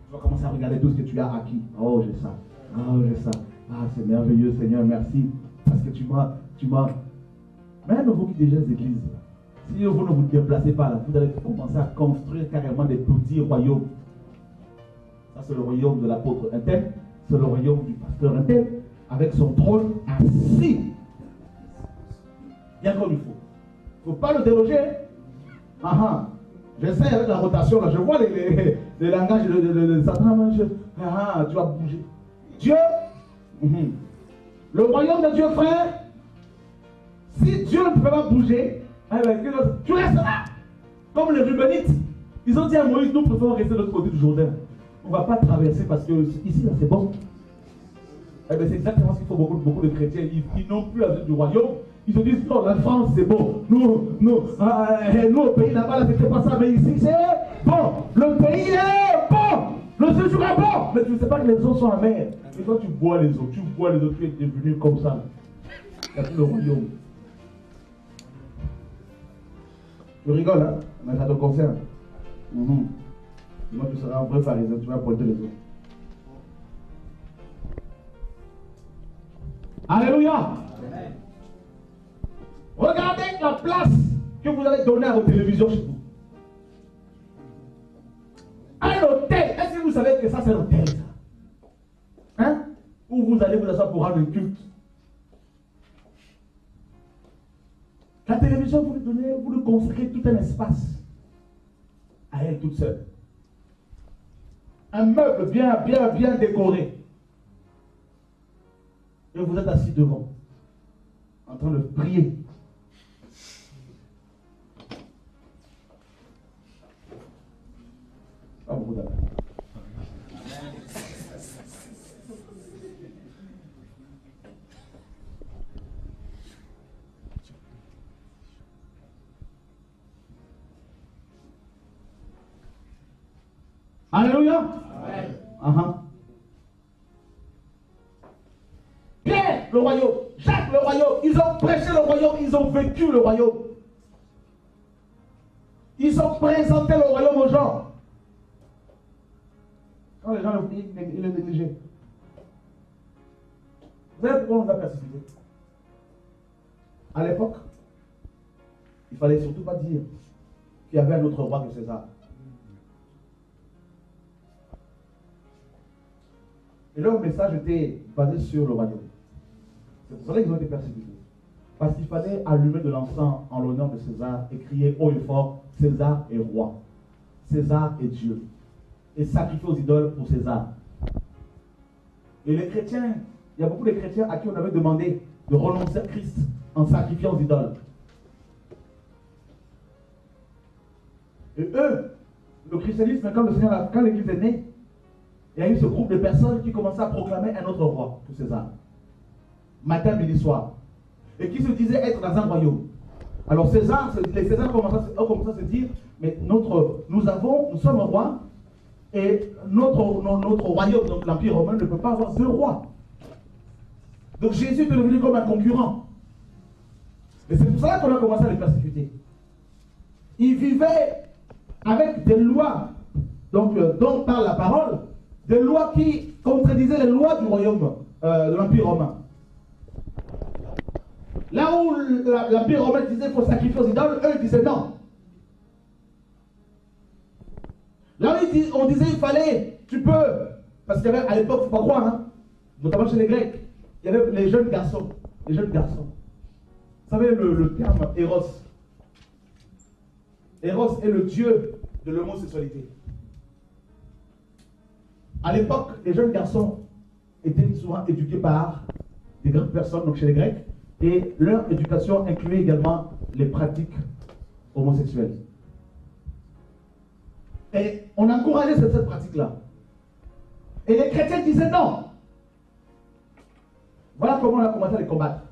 tu vas commencer à regarder tout ce que tu as acquis. Oh, j'ai ça. Oh, j'ai ça. Ah, c'est merveilleux, Seigneur, merci. Parce que tu m'as. Même vous qui déjà les églises, si vous ne vous déplacez pas là, vous allez commencer à construire carrément des petits royaumes. Ça, c'est le royaume de l'apôtre Intel, c'est le royaume du pasteur Intel, avec son trône assis. Bien comme il faut. Il ne faut pas le déloger. J'essaie avec la rotation, là. Je vois les langages de Satan. Tu vas bouger. Dieu, le royaume de Dieu, frère, si Dieu ne peut pas bouger, tu restes là. Comme les Rubénites. Ils ont dit à Moïse, nous préférons rester de l'autre côté du Jourdain. On ne va pas traverser parce que ici, là, c'est bon. C'est exactement ce qu'il faut beaucoup de chrétiens. Ils n'ont plus la vie du royaume. Ils se disent, non, la France, c'est bon. Nous, au pays là-bas, là, c'était pas ça. Mais ici, c'est bon. Le pays est bon. Le séjour est bon. Mais tu ne sais pas que les eaux sont amères. Et quand tu bois les eaux, tu es devenu comme ça. Il y a tout le royaume. Tu rigoles, hein? Mais ça te concerne. Moi, tu seras un vrai pharisien, tu vas pointer les autres. Alléluia! Regardez la place que vous allez donner à vos télévisions chez vous. Un hôtel, est-ce que vous savez que ça c'est un hôtel, ça? Hein? Où vous allez vous asseoir pour rendre un culte. La télévision, vous lui donnez, vous lui consacrez tout un espace à elle toute seule. Un meuble bien décoré. Et vous êtes assis devant, en train de prier. Pas beaucoup d'appels. Alléluia. Pierre, le royaume. Jacques, le royaume. Ils ont prêché le royaume. Ils ont vécu le royaume. Ils ont présenté le royaume aux gens. Quand les gens le négligeaient. Vous savez pourquoi on nous a persécutés? À l'époque, il ne fallait surtout pas dire qu'il y avait un autre roi que César. Et leur message était basé sur le royaume. C'est pour ça qu'ils ont été persécutés. Parce qu'il fallait allumer de l'encens en l'honneur de César et crier haut et fort, César est roi. César est Dieu. Et sacrifier aux idoles pour César. Et les chrétiens, il y a beaucoup de chrétiens à qui on avait demandé de renoncer à Christ en sacrifiant aux idoles. Et eux, le christianisme, quand l'Église est née, il y a eu ce groupe de personnes qui commençaient à proclamer un autre roi que César. Matin, midi, soir. Et qui se disaient être dans un royaume. Alors César, les Césars ont commencé à se dire, mais nous sommes un roi, et notre royaume, donc l'Empire romain, ne peut pas avoir deux rois. Donc Jésus est devenu comme un concurrent. Et c'est pour cela qu'on a commencé à les persécuter. Ils vivaient avec des lois donc dont parle la parole, des lois qui contredisaient les lois du royaume de l'Empire romain. Là où l'Empire romain disait qu'il faut sacrifier aux idoles, eux ils disaient non. Là où on disait il fallait, tu peux, parce qu'il y avait à l'époque, il ne faut pas croire, hein, notamment chez les Grecs, il y avait les jeunes garçons. Les jeunes garçons. Vous savez le terme Eros. Eros est le dieu de l'homosexualité. À l'époque, les jeunes garçons étaient souvent éduqués par des grandes personnes, donc chez les Grecs, et leur éducation incluait également les pratiques homosexuelles. Et on encourageait cette pratique-là. Et les chrétiens disaient non. Voilà comment on a commencé à les combattre.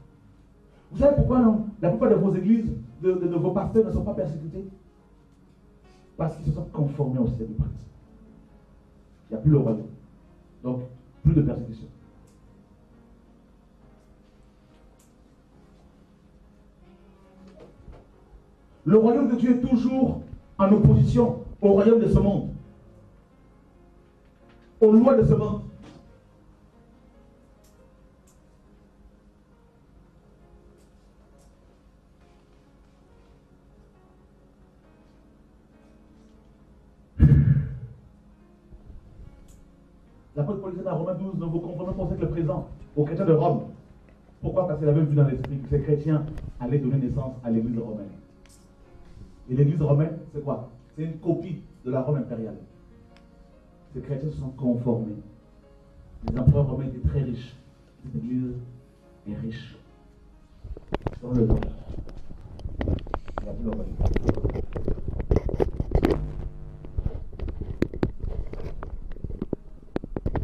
Vous savez pourquoi non? La plupart de vos églises, de vos pasteurs ne sont pas persécutés? Parce qu'ils se sont conformés au système de pratique. Il n'y a plus le royaume. Donc, plus de persécution. Le royaume de Dieu est toujours en opposition au royaume de ce monde, aux lois de ce monde. L'apôtre Paul disait dans Romains 12, ne vous confondez pas avec le présent, aux chrétiens de Rome. Pourquoi? Parce qu'il avait vu dans l'esprit que ces chrétiens allaient donner naissance à l'église romaine. Et l'église romaine, c'est quoi? C'est une copie de la Rome impériale. Ces chrétiens se sont conformés. Les empereurs romains étaient très riches. Cette église est riche. Dans le temps. Il n'y a plus le royaume.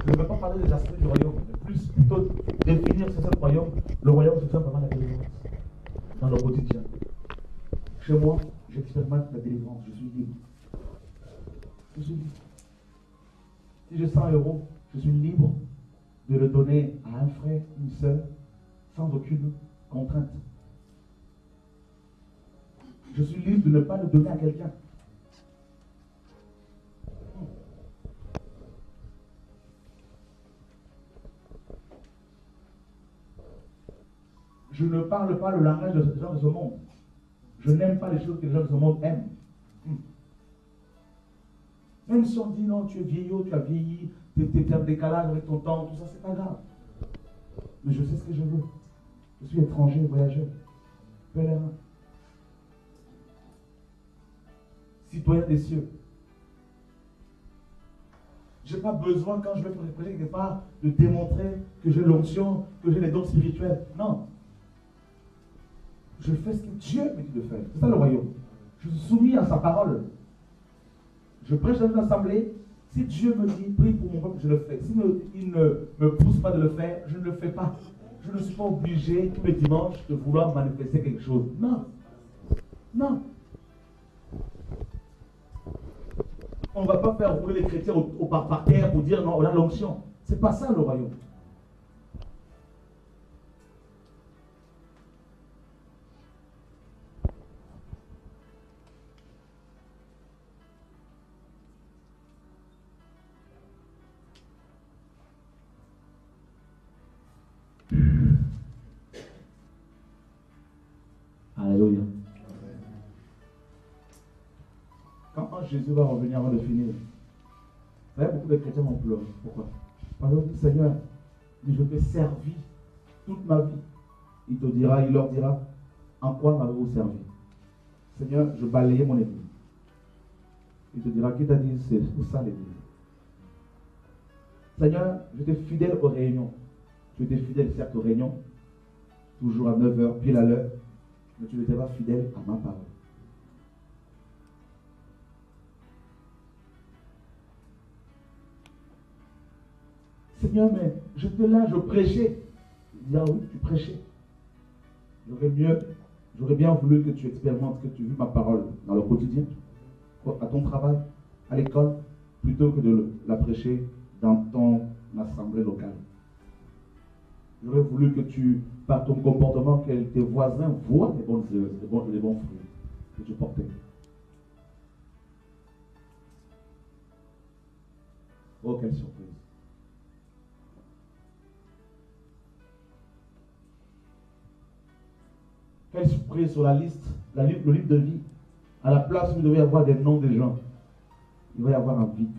Je ne veux pas parler des aspects du royaume, mais plus plutôt définir ce seul royaume. Le royaume, c'est simplement la délivrance dans le quotidien. Chez moi, j'expérimente la délivrance, je suis libre. Je suis libre. Si j'ai 100 €, je suis libre de le donner à un frère, une sœur, sans aucune contrainte. Je suis libre de ne pas le donner à quelqu'un. Je ne parle pas le langage des gens de ce monde. Je n'aime pas les choses que les gens de ce monde aiment. Même si on dit non, tu es vieillot, tu as vieilli, tu es en décalage avec ton temps, tout ça, c'est pas grave. Mais je sais ce que je veux. Je suis étranger, voyageur, pèlerin, citoyen des cieux. Je n'ai pas besoin, quand je vais prêcher quelque part, de démontrer que j'ai l'onction, que j'ai les dons spirituels. Non. Je fais ce que Dieu me dit de faire. C'est ça le royaume. Je suis soumis à sa parole. Je prêche dans une assemblée. Si Dieu me dit, prie pour mon peuple, je le fais. S'il ne me pousse pas de le faire, je ne le fais pas. Je ne suis pas obligé tous les dimanches de vouloir manifester quelque chose. Non. Non. On ne va pas faire rouler les chrétiens par terre pour dire non, on a l'onction. C'est pas ça le royaume. Alléluia. Quand Jésus va revenir avant de finir, vous savez, beaucoup de chrétiens vont pleurer. Pourquoi? Parce que Seigneur, je t'ai servi toute ma vie. Il leur dira, en quoi m'avez-vous servi? Seigneur, je balayais mon église. Il te dira, qui t'a dit, c'est ça l'église? Seigneur, j'étais fidèle aux réunions. J'étais fidèle certes aux réunions, toujours à 9 h, pile à l'heure, mais tu n'étais pas fidèle à ma parole. Seigneur, mais j'étais là, je prêchais. Il dit, ah oui, tu prêchais. J'aurais bien voulu que tu expérimentes, que tu vis ma parole dans le quotidien, à ton travail, à l'école, plutôt que de la prêcher dans ton assemblée locale. J'aurais voulu que tu, par ton comportement, que tes voisins voient les bons fruits que tu portais. Oh, quelle surprise. Quelle surprise sur la liste, le livre de vie. À la place où il devait y avoir des noms des gens, il va y avoir un vide,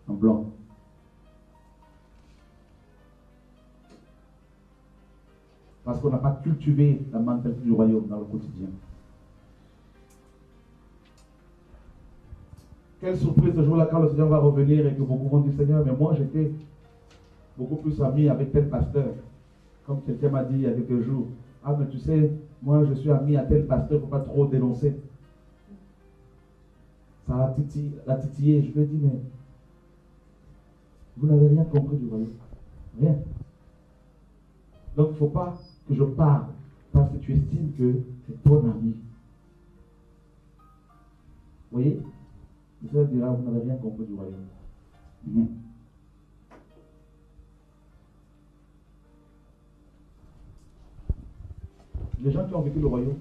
un blanc. Parce qu'on n'a pas cultivé la mentalité du royaume dans le quotidien. Quelle surprise ce jour-là quand le Seigneur va revenir et que beaucoup vont dire Seigneur, mais moi j'étais beaucoup plus ami avec tel pasteur. Comme quelqu'un m'a dit il y a quelques jours. Ah, mais tu sais, moi je suis ami à tel pasteur, il ne faut pas trop dénoncer. Ça l'a titillé. Je lui ai dit, mais vous n'avez rien compris du royaume. Rien. Donc il ne faut pas que je parle parce que tu estimes que c'est ton ami. Vous voyez? Le Seigneur dira, vous n'avez rien compris du royaume. Rien. Les gens qui ont vécu le royaume,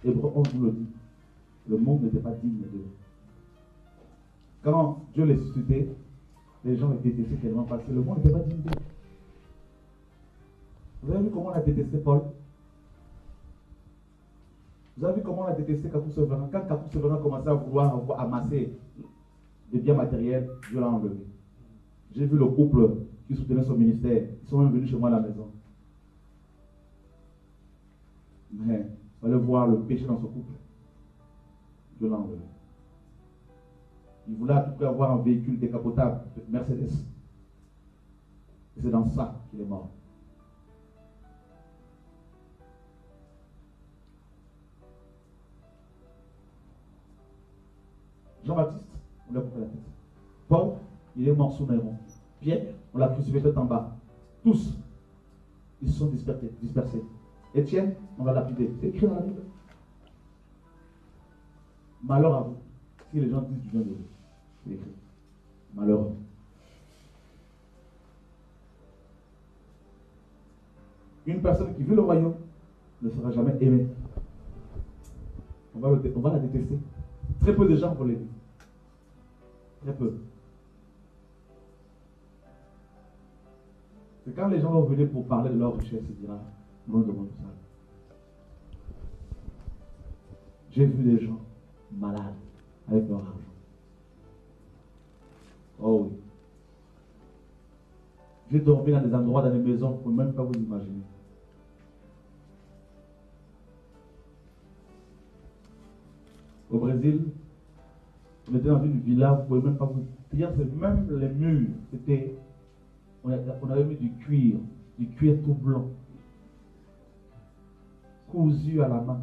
Hébreux 11 nous le dit, le monde n'était pas digne d'eux. Quand Dieu les suscitait, les gens les détestaient tellement parce que le monde n'était pas digne d'eux. Vous avez vu comment on a détesté Paul? Vous avez vu comment on a détesté Kakou Severin? Quand Kakou Severin commençait à vouloir amasser des biens matériels, Dieu l'a enlevé. J'ai vu le couple qui soutenait son ministère. Ils sont même venus chez moi à la maison. Mais il fallait voir le péché dans ce couple. Dieu l'a enlevé. Il voulait à tout prix avoir un véhicule décapotable, Mercedes. Et c'est dans ça qu'il est mort. Jean-Baptiste, on lui a coupé la tête. Paul, il est mort sous Néron. Pierre, on l'a crucifié tout en bas. Tous, ils se sont dispersés. Étienne, on l'a lapidé. C'est écrit dans la Bible. Malheur à vous. Si les gens disent du bien de vous, c'est écrit. Malheur à vous. Une personne qui veut le royaume ne sera jamais aimée. On va la détester. Très peu de gens vont l'aimer. Très peu. C'est quand les gens vont venir pour parler de leur richesse, ils diront, non, de tout ça. J'ai vu des gens malades avec leur argent. Oh oui. J'ai dormi dans des endroits, dans des maisons, vous ne pouvez même pas vous imaginer. Au Brésil, on était dans une villa, vous ne pouvez même pas vous dire, même les murs, on avait mis du cuir tout blanc, cousu à la main,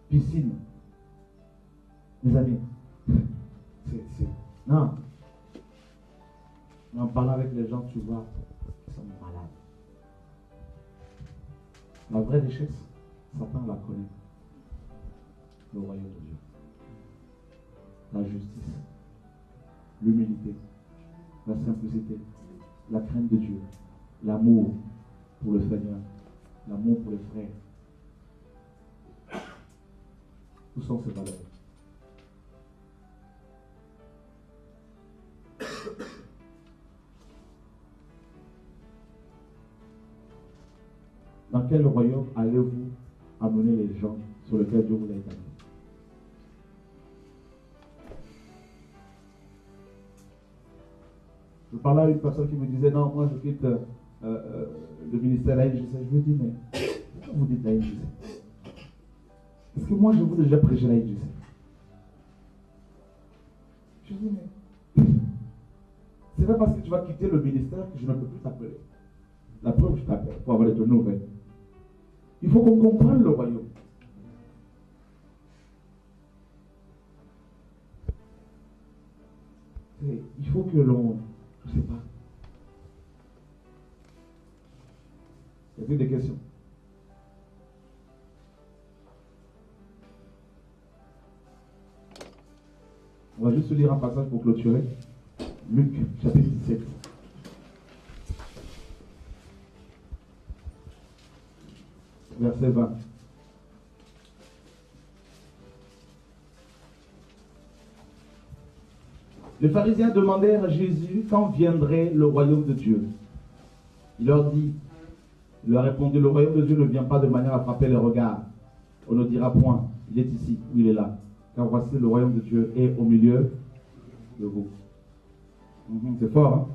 piscine. Mes amis, non. En parlant avec les gens, tu vois, ils sont malades. La vraie richesse, Satan la connaît. Le royaume de Dieu. La justice, l'humilité, la simplicité, la crainte de Dieu, l'amour pour le Seigneur, l'amour pour les frères. Où sont ces valeurs? Dans quel royaume allez-vous amener les gens sur lesquels Dieu vous a établi? Je parlais à une personne qui me disait, non, moi je quitte le ministère de la NGC. Je lui ai dit, mais pourquoi vous dites la NGC? Parce que moi je vous ai déjà prêché la NGC. Je lui ai dit, mais c'est pas parce que tu vas quitter le ministère que je ne peux plus t'appeler. La preuve, je t'appelle pour avoir des nouvelles. Il faut qu'on comprenne le royaume. Il faut que l'on... Je ne sais pas. Y a-t-il des questions? On va juste lire un passage pour clôturer. Luc, chapitre 17. Verset 20. Les pharisiens demandèrent à Jésus quand viendrait le royaume de Dieu. Il leur a répondu, le royaume de Dieu ne vient pas de manière à frapper les regards. On ne dira point, il est ici ou il est là. Car voici le royaume de Dieu est au milieu de vous. C'est fort, hein?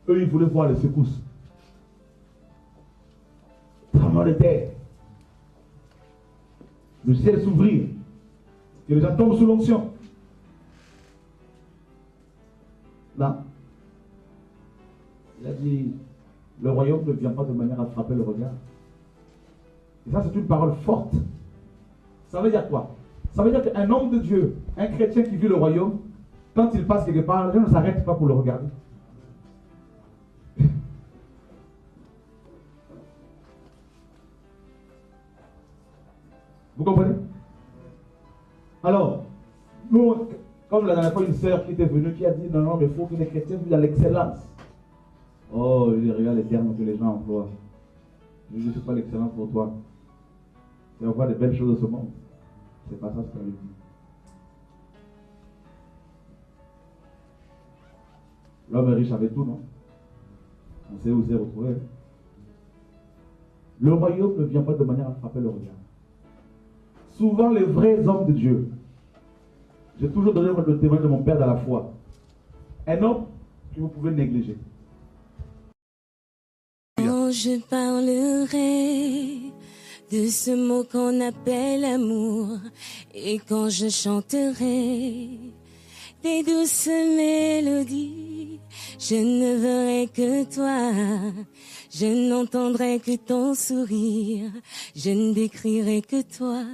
Eux, ils voulaient voir les secousses. Tremblement de terre. Le ciel s'ouvrir. Que les gens tombent sous l'onction. Là, il a dit, le royaume ne vient pas de manière à frapper le regard. Et ça, c'est une parole forte. Ça veut dire quoi? Ça veut dire qu'un homme de Dieu, un chrétien qui vit le royaume, quand il passe quelque part, les gens ne s'arrêtent pas pour le regarder. Vous comprenez? Alors, nous, comme la dernière fois, une sœur qui était venue, qui a dit, non, mais il faut que les chrétiens vivent dans l'excellence. Oh, il regarde les termes que les gens emploient. Je ne suis pas l'excellence pour toi. C'est avoir des belles choses de ce monde. C'est pas ça ce qu'elle dit. L'homme riche avait tout, non? On sait où c'est retrouvé. Le royaume ne vient pas de manière à frapper le regard. Souvent, les vrais hommes de Dieu, j'ai toujours donné le témoin de mon père dans la foi. Un homme que vous pouvez négliger. Quand je parlerai de ce mot qu'on appelle amour, et quand je chanterai des douces mélodies, je ne verrai que toi, je n'entendrai que ton sourire, je ne décrirai que toi,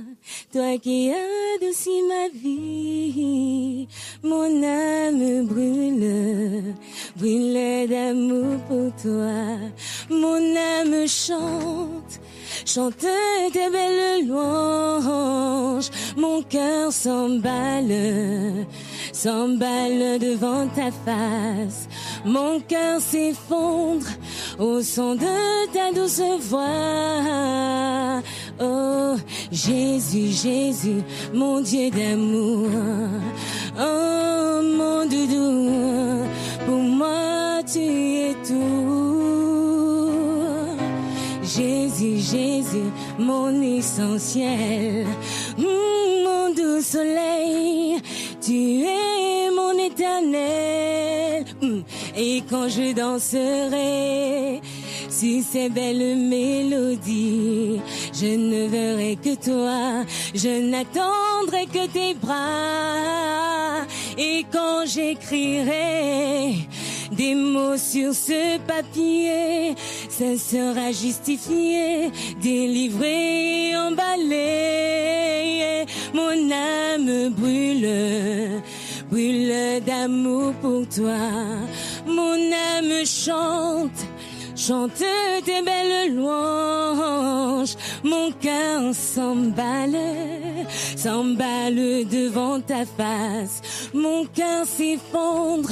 toi qui adoucis ma vie. Mon âme brûle, brûle d'amour pour toi. Mon âme chante, chante tes belles louanges. Mon cœur s'emballe, s'emballe devant ta face. Mon cœur s'effondre au son de ta douce voix. Oh Jésus, Jésus, mon Dieu d'amour. Oh mon doudou, pour moi tu es tout. Jésus, Jésus, mon essentiel. Mon doux soleil, tu es mon éternel. Et quand je danserai sur ces belles mélodies, je ne verrai que toi, je n'attendrai que tes bras. Et quand j'écrirai des mots sur ce papier, ça sera justifié, délivré, emballé. Mon âme brûle, brûle d'amour pour toi. Mon âme chante, chante tes belles louanges. Mon cœur s'emballe, s'emballe devant ta face. Mon cœur s'effondre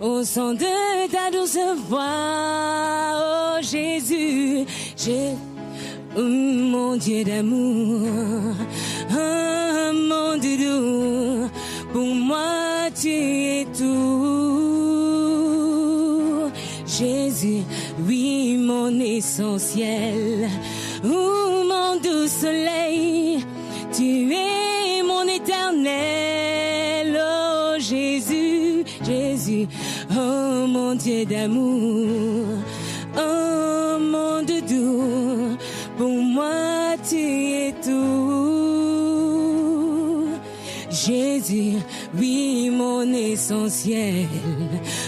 au son de ta douce voix. Oh Jésus, mon Dieu d'amour. Oh mon doudou, pour moi tu es tout. Jésus, oui, mon essentiel. Oh, mon doux soleil, tu es mon éternel. Oh, Jésus, Jésus, oh, mon Dieu d'amour. Oh, mon doudou, pour moi, tu es tout. Jésus, oui, mon essentiel.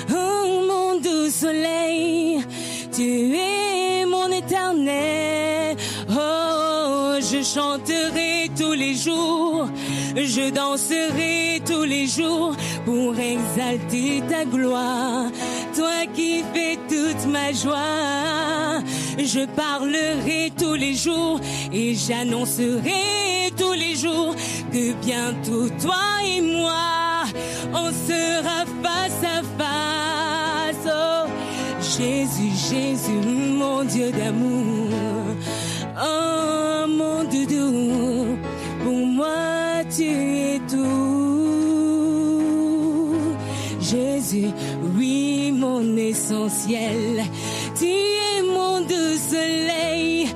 Oh, mon doux soleil, tu es mon éternel. Oh, je chanterai tous les jours, je danserai tous les jours pour exalter ta gloire. Toi qui fais toute ma joie, je parlerai tous les jours et j'annoncerai tous les jours que bientôt toi et moi, on sera face à face. Oh, Jésus, Jésus, mon Dieu d'amour. Oh, mon doudou, pour moi tu es tout. Jésus, oui, mon essentiel. Tu es mon doux soleil,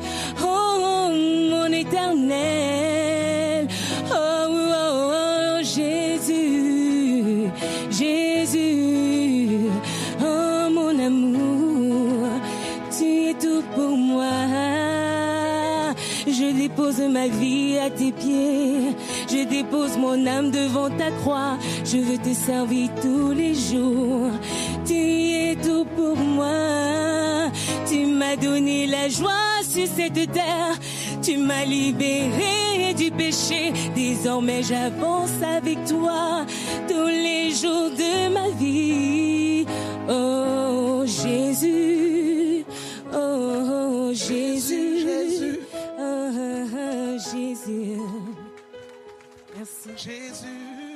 oh, mon éternel. Oh, oh, oh, Jésus, Jésus, oh, mon amour, tu es tout pour moi. Je dépose ma vie à tes pieds, je dépose mon âme devant ta croix. Je veux te servir tous les jours, tu es tout pour moi. Tu m'as donné la joie sur cette terre, tu m'as libéré du péché. Désormais j'avance avec toi tous les jours de ma vie. Oh Jésus, oh Jésus, Jésus. oh Jésus. Merci. Jésus.